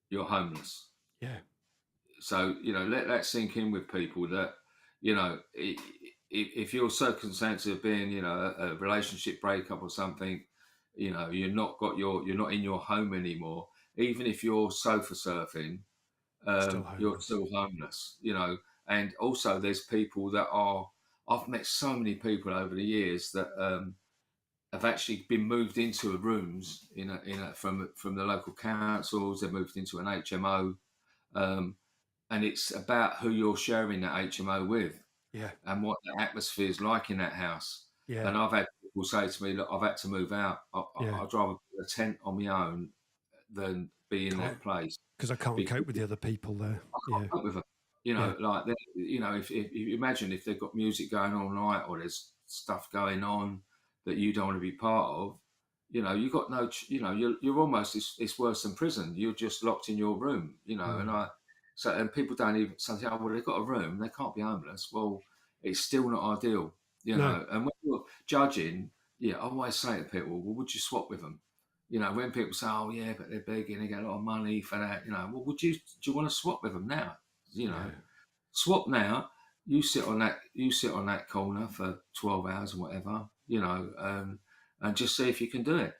you're homeless. Yeah. So, let that sink in with people that, if your circumstances of being, a relationship breakup or something, you're not in your home anymore. Even if you're sofa surfing, Still you're homeless. still homeless, And also, there's people that I've met so many people over the years that have actually been moved into rooms from the local councils. They're moved into an HMO, and it's about who you're sharing that HMO with, Yeah. and what the atmosphere is like in that house. Yeah. And I've had people say to me, "Look, I've had to move out. Yeah. I'd rather put a tent on my own than be in that place Because I can't because cope with the other people there. I Yeah. can't cope with them." Yeah. If you imagine if they've got music going all night or there's stuff going on that you don't want to be part of, you got no, you're almost, it's worse than prison. You're just locked in your room, and people don't even say, "Oh, well, they've got a room, they can't be homeless." Well, it's still not ideal, No. And when you're judging, I always say to people, "Well, would you swap with them?" When people say, "Oh, yeah, but they're begging, they get a lot of money for that," well, do you want to swap with them now? Yeah. Swap now. You sit on that corner for 12 hours or whatever, and just see if you can do it.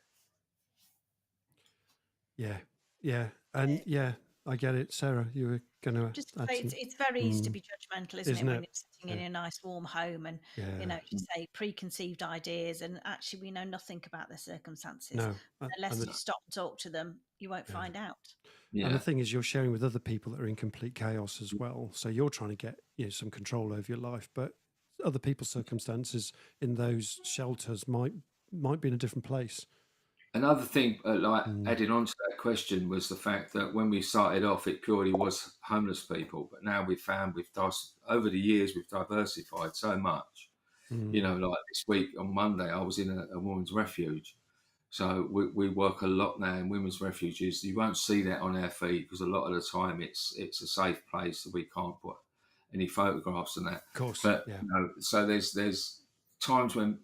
Yeah. Yeah. And yeah, I get it. Sarah, you were going to Just add say some. it's very easy to be judgmental, isn't it, Isn't when it? you're sitting in a nice warm home and Yeah. you say preconceived ideas, and actually we know nothing about their circumstances. No. Unless you stop and talk to them, you won't find out. And the thing is, you're sharing with other people that are in complete chaos as well. So you're trying to get some control over your life, but other people's circumstances in those shelters might be in a different place. Another thing, adding on to that question, was the fact that when we started off, it purely was homeless people. But now over the years, we've diversified so much. Like this week on Monday, I was in a women's refuge. So we work a lot now in women's refuges. You won't see that on our feed because a lot of the time it's a safe place that we can't put any photographs and that. Of course. But so there's times when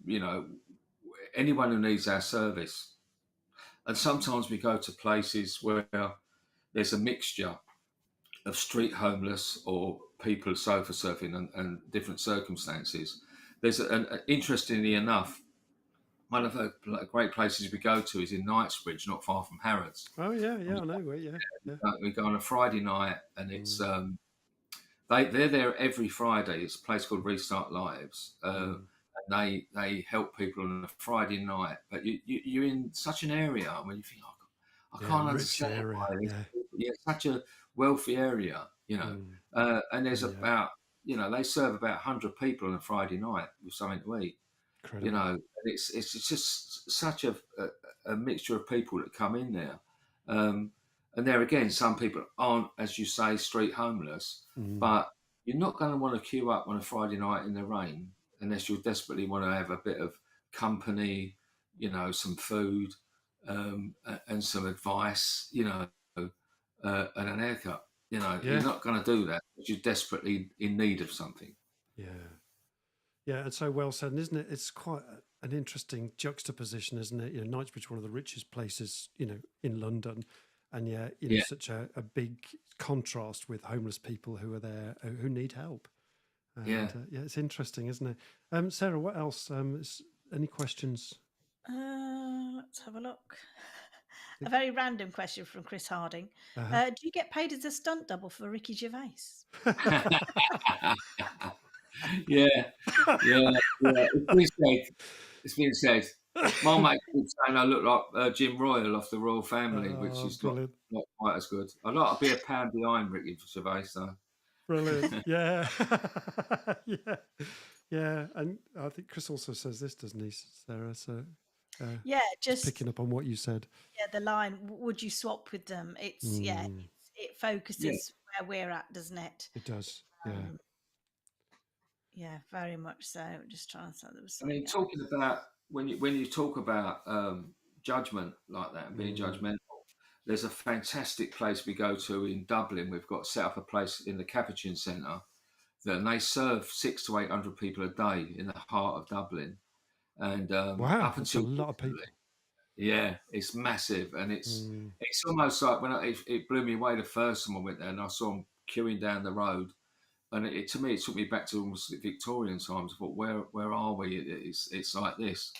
anyone who needs our service. And sometimes we go to places where there's a mixture of street homeless or people sofa surfing and different circumstances. There's interestingly enough, one of the great places we go to is in Knightsbridge, not far from Harrods. Oh yeah, I know where. Yeah. We go on a Friday night, and it's they're there every Friday. It's a place called Restart Lives. And they help people on a Friday night, but you're in such an area when you think, I can't understand why. Such a wealthy area, and there's about, they serve about 100 people on a Friday night with something to eat. Incredible. And it's just such a mixture of people that come in there. And there again, some people aren't, as you say, street homeless, but you're not going to want to queue up on a Friday night in the rain unless you desperately want to have a bit of company, some food, and some advice, and an haircut. You're not going to do that if you're desperately in need of something. Yeah, and so well said, isn't it? It's quite an interesting juxtaposition, isn't it? Knightsbridge, one of the richest places, in London, and such a big contrast with homeless people who are there who need help. And, it's interesting, isn't it? Sarah, what else? Any questions? Let's have a look. A very random question from Chris Harding. Do you get paid as a stunt double for Ricky Gervais? Yeah. It's been said. My mate keeps saying I look like Jim Royal off the Royal Family, which is not quite as good. I'd like to be a pound behind Ricky Gervais, though. Brilliant. Yeah. Yeah. And I think Chris also says this, doesn't he, Sarah? So just picking up on what you said. Yeah, the line, would you swap with them? It's it focuses where we're at, doesn't it? It does. Yeah, very much so. Just trying to say there was something. I mean, talking about when you talk about judgment like that and being judgmental, there's a fantastic place we go to in Dublin. We've got set up a place in the Capuchin Centre, and they serve 600 to 800 people a day in the heart of Dublin. and Wow, up that's a until lot of recently, people. yeah, it's massive, and Mm, it's almost like when it blew me away the first time I went there, and I saw them queuing down the road, and to me it took me back to almost the Victorian times. I thought, where are we? It's like this,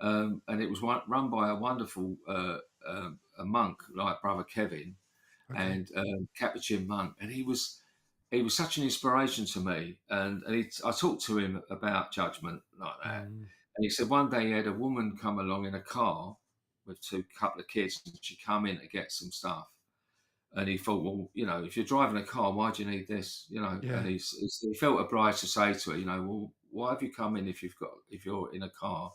and it was run by a wonderful a monk like Brother Kevin, okay. and Capuchin monk, and he was such an inspiration to me. And I talked to him about judgment like that, Mm, and he said one day he had a woman come along in a car with couple of kids, and she come in to get some stuff. And he thought, well, if you're driving a car, why do you need this? yeah. And he felt obliged to say to her, well, why have you come in if you're in a car?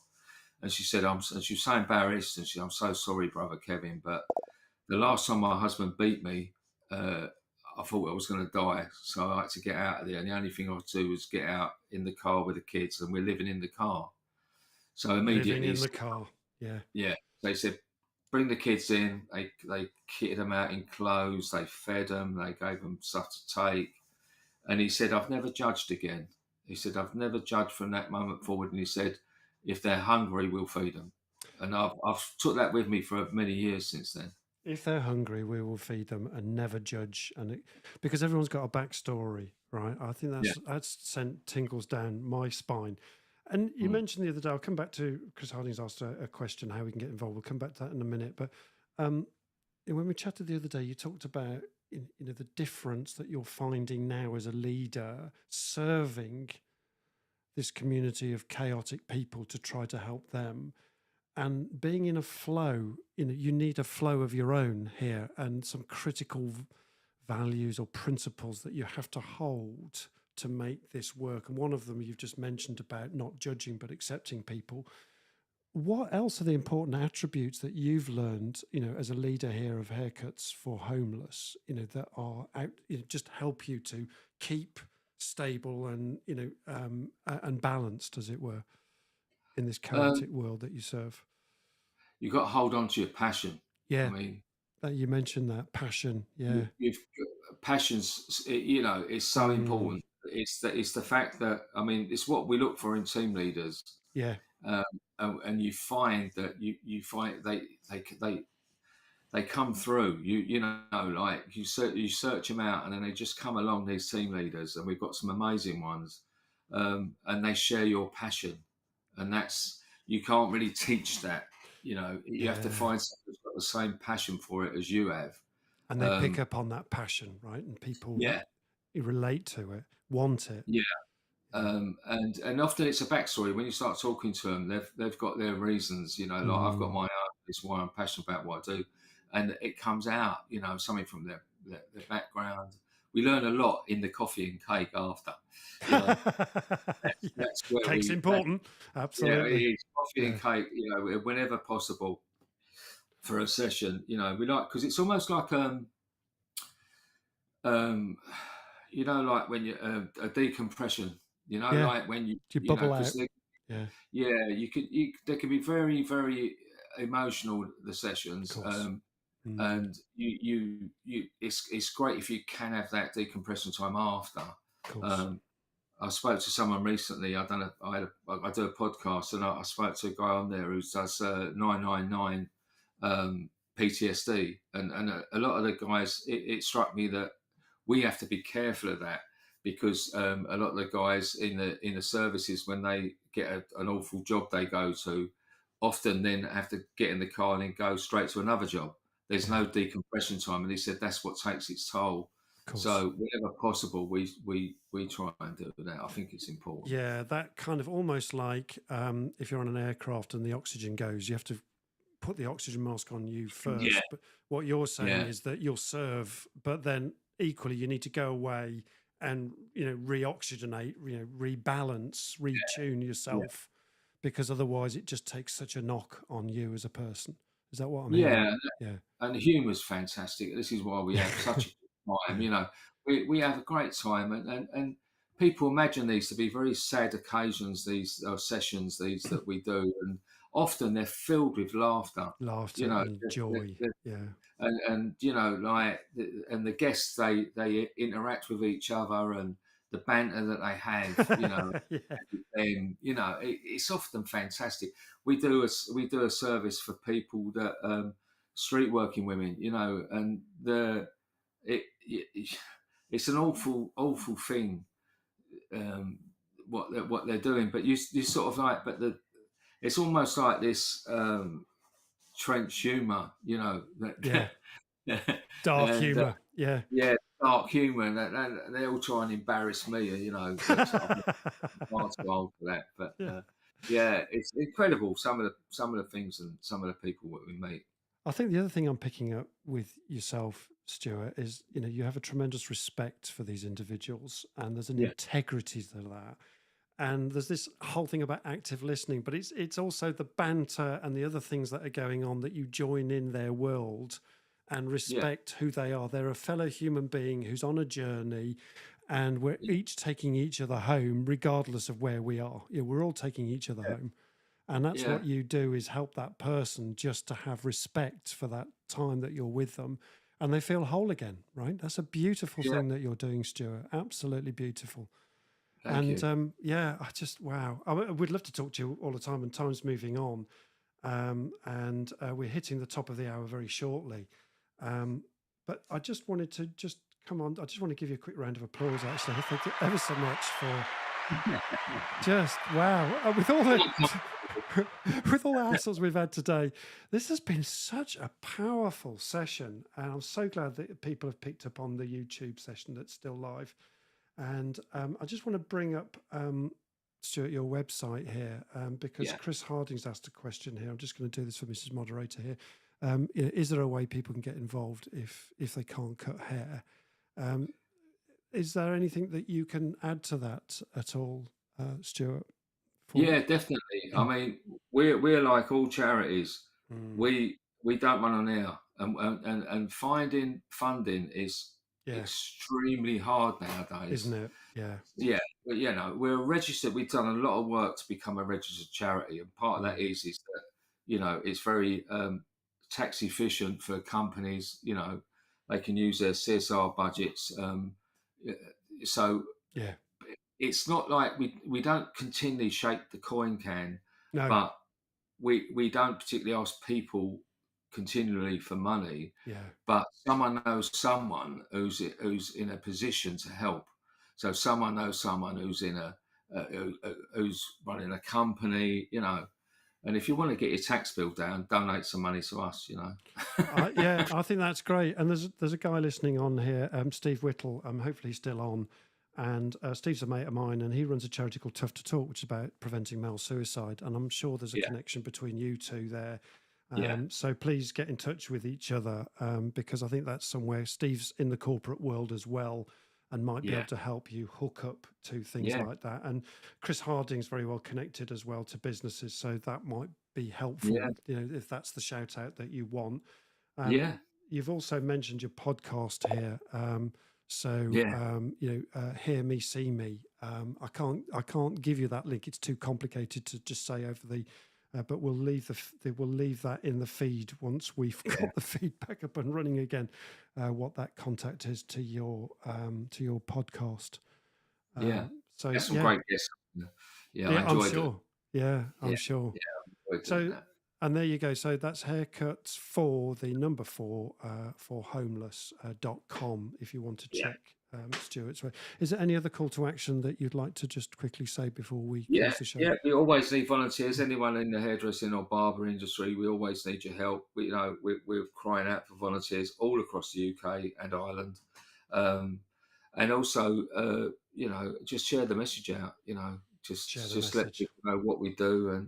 And she said, and she was so embarrassed, and she, I'm so sorry, Brother Kevin, but the last time my husband beat me, uh, I thought I was going to die, so I had to get out of there. And the only thing I could do was get out in the car with the kids, and we're living in the car. So Living immediately, in the car. Yeah. yeah, they said, bring the kids in. They kitted them out in clothes. They fed them. They gave them stuff to take. And he said, I've never judged again. He said, I've never judged from that moment forward. And he said, if they're hungry, we'll feed them. And I've took that with me for many years since then. If they're hungry, we will feed them and never judge. Because everyone's got a backstory, right? I think Yeah. that's sent tingles down my spine. And you mentioned the other day, I'll come back to Chris Harding's asked a question, how we can get involved. We'll come back to that in a minute. But when we chatted the other day, you talked about the difference that you're finding now as a leader serving this community of chaotic people to try to help them. And being in a flow, you need a flow of your own here and some critical values or principles that you have to hold to make this work. And one of them you've just mentioned about not judging but accepting people. What else are the important attributes that you've learned, as a leader here of Haircuts for Homeless, that are out, just help you to keep stable and, and balanced, as it were, in this chaotic world that you serve? You've got to hold on to your passion. I Yeah, mean, you mentioned that passion. Yeah. you've passions. It's so Mm, important. It's the fact that, I mean, it's what we look for in team leaders, yeah. um, and you find that you find they come through. Like you search them out, and then they just come along. These team leaders, and we've got some amazing ones, and they share your passion, and you can't really teach that. You have to Yeah. find someone who's got the same passion for it as you have. And they pick Um, up on that passion, right? And people yeah, relate to it, want it. yeah. Yeah. And often it's a backstory. When you start talking to them, they've got their reasons. Like I've got Mm. my own. It's why I'm passionate about what I do, and it comes out. Something from their background. We learn a lot in the coffee and cake after. You know, that's, Yeah. that's where Cake's we. important. Yeah, it Absolutely. is coffee Yeah. and cake. Whenever possible for a session. We like, because it's almost like um, like when you a decompression. Yeah. Like when You bubble out. because Yeah. yeah, they can be very, very emotional, the Of sessions, course. Mm. and it's great if you can have that decompression time after. Of course. Um, I spoke to someone recently. I do a podcast, and I spoke to a guy on there who does 999 PTSD, and a lot of the guys. It struck me that we have to be careful of that, because a lot of the guys in the services, when they get an awful job they go to, often then have to get in the car and then go straight to another job. There's Yeah. no decompression time, and he said that's what takes its toll. Of course. So whenever possible, we try and do that. I think it's important. Yeah. That kind of almost like if you're on an aircraft and the oxygen goes, you have to put the oxygen mask on you Yeah, first. But what you're saying yeah, is that you'll serve, but then equally you need to go away and re-oxygenate, rebalance, retune yeah, yourself, because otherwise it just takes such a knock on you as a person. Is that what I'm hearing? yeah. Yeah. And the humour's fantastic. This is why we have such a good time. Yeah. We have a great time, and people imagine these to be very sad occasions. These sessions, these that we do, and often they're filled with laughter. You Laughter know, and joy. Yeah. and like and the guests, they interact with each other, and the banter that they have, you know, Yeah. you know, it's often fantastic. We do a service for people that street working women, you know, and it it's an awful thing, what they're doing. But you sort of like, it's almost like this trench humor, you know, Yeah. that, Dark and humor. Yeah. yeah, dark humour, and they all try and embarrass me, you know. But I'm not too old for that. But Yeah. yeah, it's incredible some of the things and some of the people that we meet. I think the other thing I'm picking up with yourself, Stuart, is you have a tremendous respect for these individuals, and there's an Yeah, integrity to that. And there's this whole thing about active listening, but it's also the banter and the other things that are going on that you join in their world and yeah, respect who they are. They're a fellow human being who's on a journey, and we're yeah, each taking each other home, regardless of where we are. We're all taking each other home. And that's yeah, what you do, is help that person just to have respect for that time that you're with them, and they feel whole again, right? That's a beautiful yeah. thing that you're doing, Stuart. Absolutely beautiful. Thank And you. yeah, I just, wow. We'd love to talk to you all the time, and time's moving on. And we're hitting the top of the hour very shortly. But I just wanted to just come on. I just want to give you a quick round of applause, actually. Thank you ever so much for just, wow. With all the with all the hassles we've had today, this has been such a powerful session. And I'm so glad that people have picked up on the YouTube session that's still live. And I just want to bring up, Stuart, your website here, because Yeah, Chris Harding's asked a question here. I'm just going to do this for Mrs. Moderator here. Is there a way people can get involved if they can't cut hair? Is there anything that you can add to that at all, Stuart? yeah, definitely. I mean, we're like all charities. Mm, We don't run on air, and finding funding is yeah, extremely hard isn't nowadays. it? Yeah. Yeah, but you know, we're registered. We've done a lot of work to become a registered charity, and part of that Mm, is that, you know, it's very tax efficient for companies. You know, they can use their CSR budgets. Yeah, so yeah. it's not like we don't continually shake the coin can, No. but we don't particularly ask people continually for money, Yeah. but someone knows someone who's in a position to help. So someone knows someone who's who's running a company, you know. And if you want to get your tax bill down, donate some money to us, you know. Yeah, I think that's great. And there's a guy listening on here, Steve Whittle. Hopefully he's still on. And Steve's a mate of mine, and he runs a charity called Tough to Talk, which is about preventing male suicide. And I'm sure there's a Yeah, connection between you two there. yeah, So please get in touch with each other, because I think that's somewhere Steve's in the corporate world as well, and might be able yeah, to help you hook up to things yeah, like that. And Chris Harding's very well connected as well to businesses, so that might be yeah, helpful, if that's the shout out that you want. yeah, You've also mentioned your podcast here. So yeah, hear me, see me. I can't give you that link. It's too complicated to just say over the. But we'll leave we'll leave that in the feed once we've yeah, got the feed back up and running again. What that contact is to your podcast. yeah. So That's some yeah, great guests. Yeah, I yeah, I'm enjoyed it. sure. Yeah, Yeah, I'm sure. yeah, I enjoyed doing So, that. and there you go. So that's haircuts for the number for homeless.com if you want to Yeah. check Stuart's way. Is there any other call to action that you'd like to just quickly say before we Yeah, close the show? yeah, we always need volunteers. Anyone in the hairdressing or barber industry, we always need your help. We're crying out for volunteers all across the UK and Ireland, and also, just share the message out. Share the Just let message. people know what we do,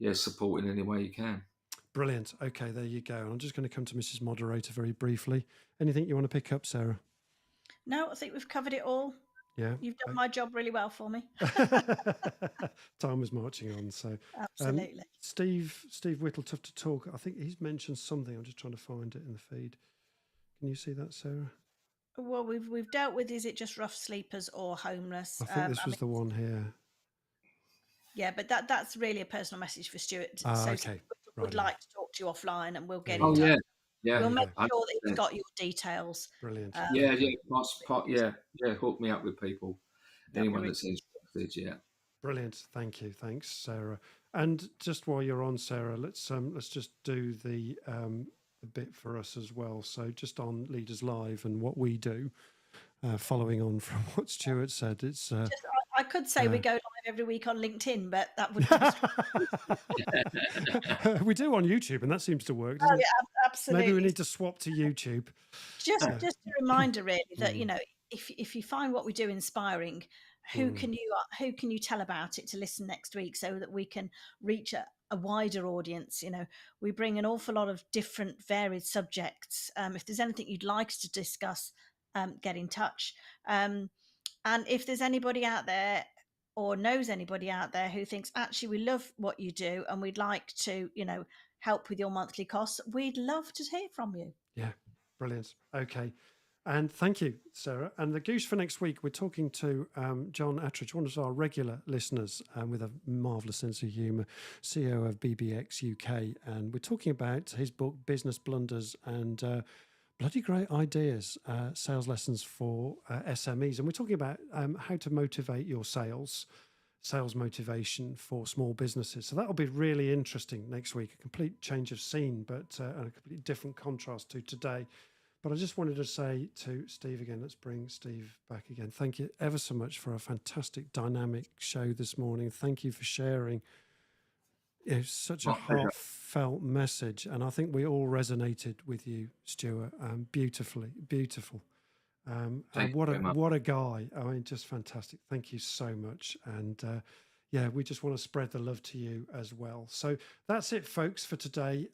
yeah, support in any way you can. Brilliant. Okay, there you go. I'm just going to come to Mrs. Moderator very briefly. Anything you want to pick up, Sarah? No, I think we've covered it all. Yeah. You've done my job really well for me. Time was marching on. So, Absolutely. Steve Whittle, Tough to Talk. I think he's mentioned something. I'm just trying to find it in the feed. Can you see that, Sarah? Well, we've dealt with, is it just rough sleepers or homeless? I think this was the one here. Yeah, but that's really a personal message for Stuart. Ah, So okay. would Right. like to talk to you offline, and we'll get Oh in touch. yeah, Yeah, We'll make Yeah. sure that he's 100%. got your details. Brilliant. Yeah, Okay. yeah, hook me up with people. That'd be Anyone really that's interested, yeah. Brilliant. Thank you. Thanks, Sarah. And just while you're on, Sarah, let's just do the bit for us as well. So just on Leaders Live and what we do, following on from what Stewart said, it's I could say we go live every week on LinkedIn, but that wouldn't be we do on YouTube, and that seems to work, doesn't it? absolutely. Maybe we need to swap to YouTube. Just a reminder, really, that if you find what we do inspiring, who can you tell about it to listen next week, so that we can reach a wider audience? We bring an awful lot of different varied subjects. If there's anything you'd like to discuss, get in touch. And if there's anybody out there or knows anybody out there who thinks, actually, we love what you do and we'd like to, help with your monthly costs, we'd love to hear from you. Yeah, brilliant. Okay. And thank you, Sarah. And the goose for next week, we're talking to John Attridge, one of our regular listeners with a marvellous sense of humour, CEO of BBX UK. And we're talking about his book, Business Blunders and bloody great ideas, sales lessons for SMEs. And we're talking about how to motivate your sales motivation for small businesses. So that'll be really interesting next week, a complete change of scene, but and a completely different contrast to today. But I just wanted to say to Steve again, let's bring Steve back again. Thank you ever so much for a fantastic dynamic show this morning. Thank you for sharing such a heartfelt message. And I think we all resonated with you, Stewart, beautiful. And what a guy. I mean, just fantastic. Thank you so much. And we just want to spread the love to you as well. So that's it, folks, for today.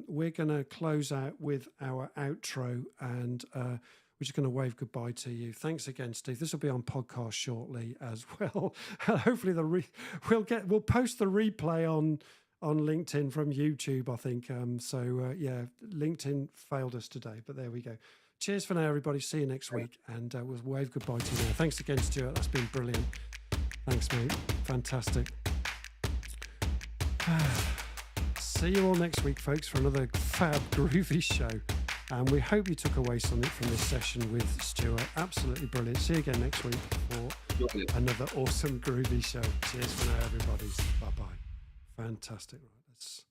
We're going to close out with our outro, and we're just going to wave goodbye to you. Thanks again, Steve. This will be on podcast shortly as well. Hopefully we'll post the replay on LinkedIn from YouTube, I think. LinkedIn failed us today, but there we go. Cheers for now, everybody. See you next week, and we'll wave goodbye to you now. Thanks again, Stewart. That's been brilliant. Thanks, mate. Fantastic. See you all next week, folks, for another fab, groovy show. And we hope you took away something from this session with Stewart. Absolutely brilliant. See you again next week for another awesome, groovy show. Cheers for now, everybody. Bye-bye. Fantastic. Right, let's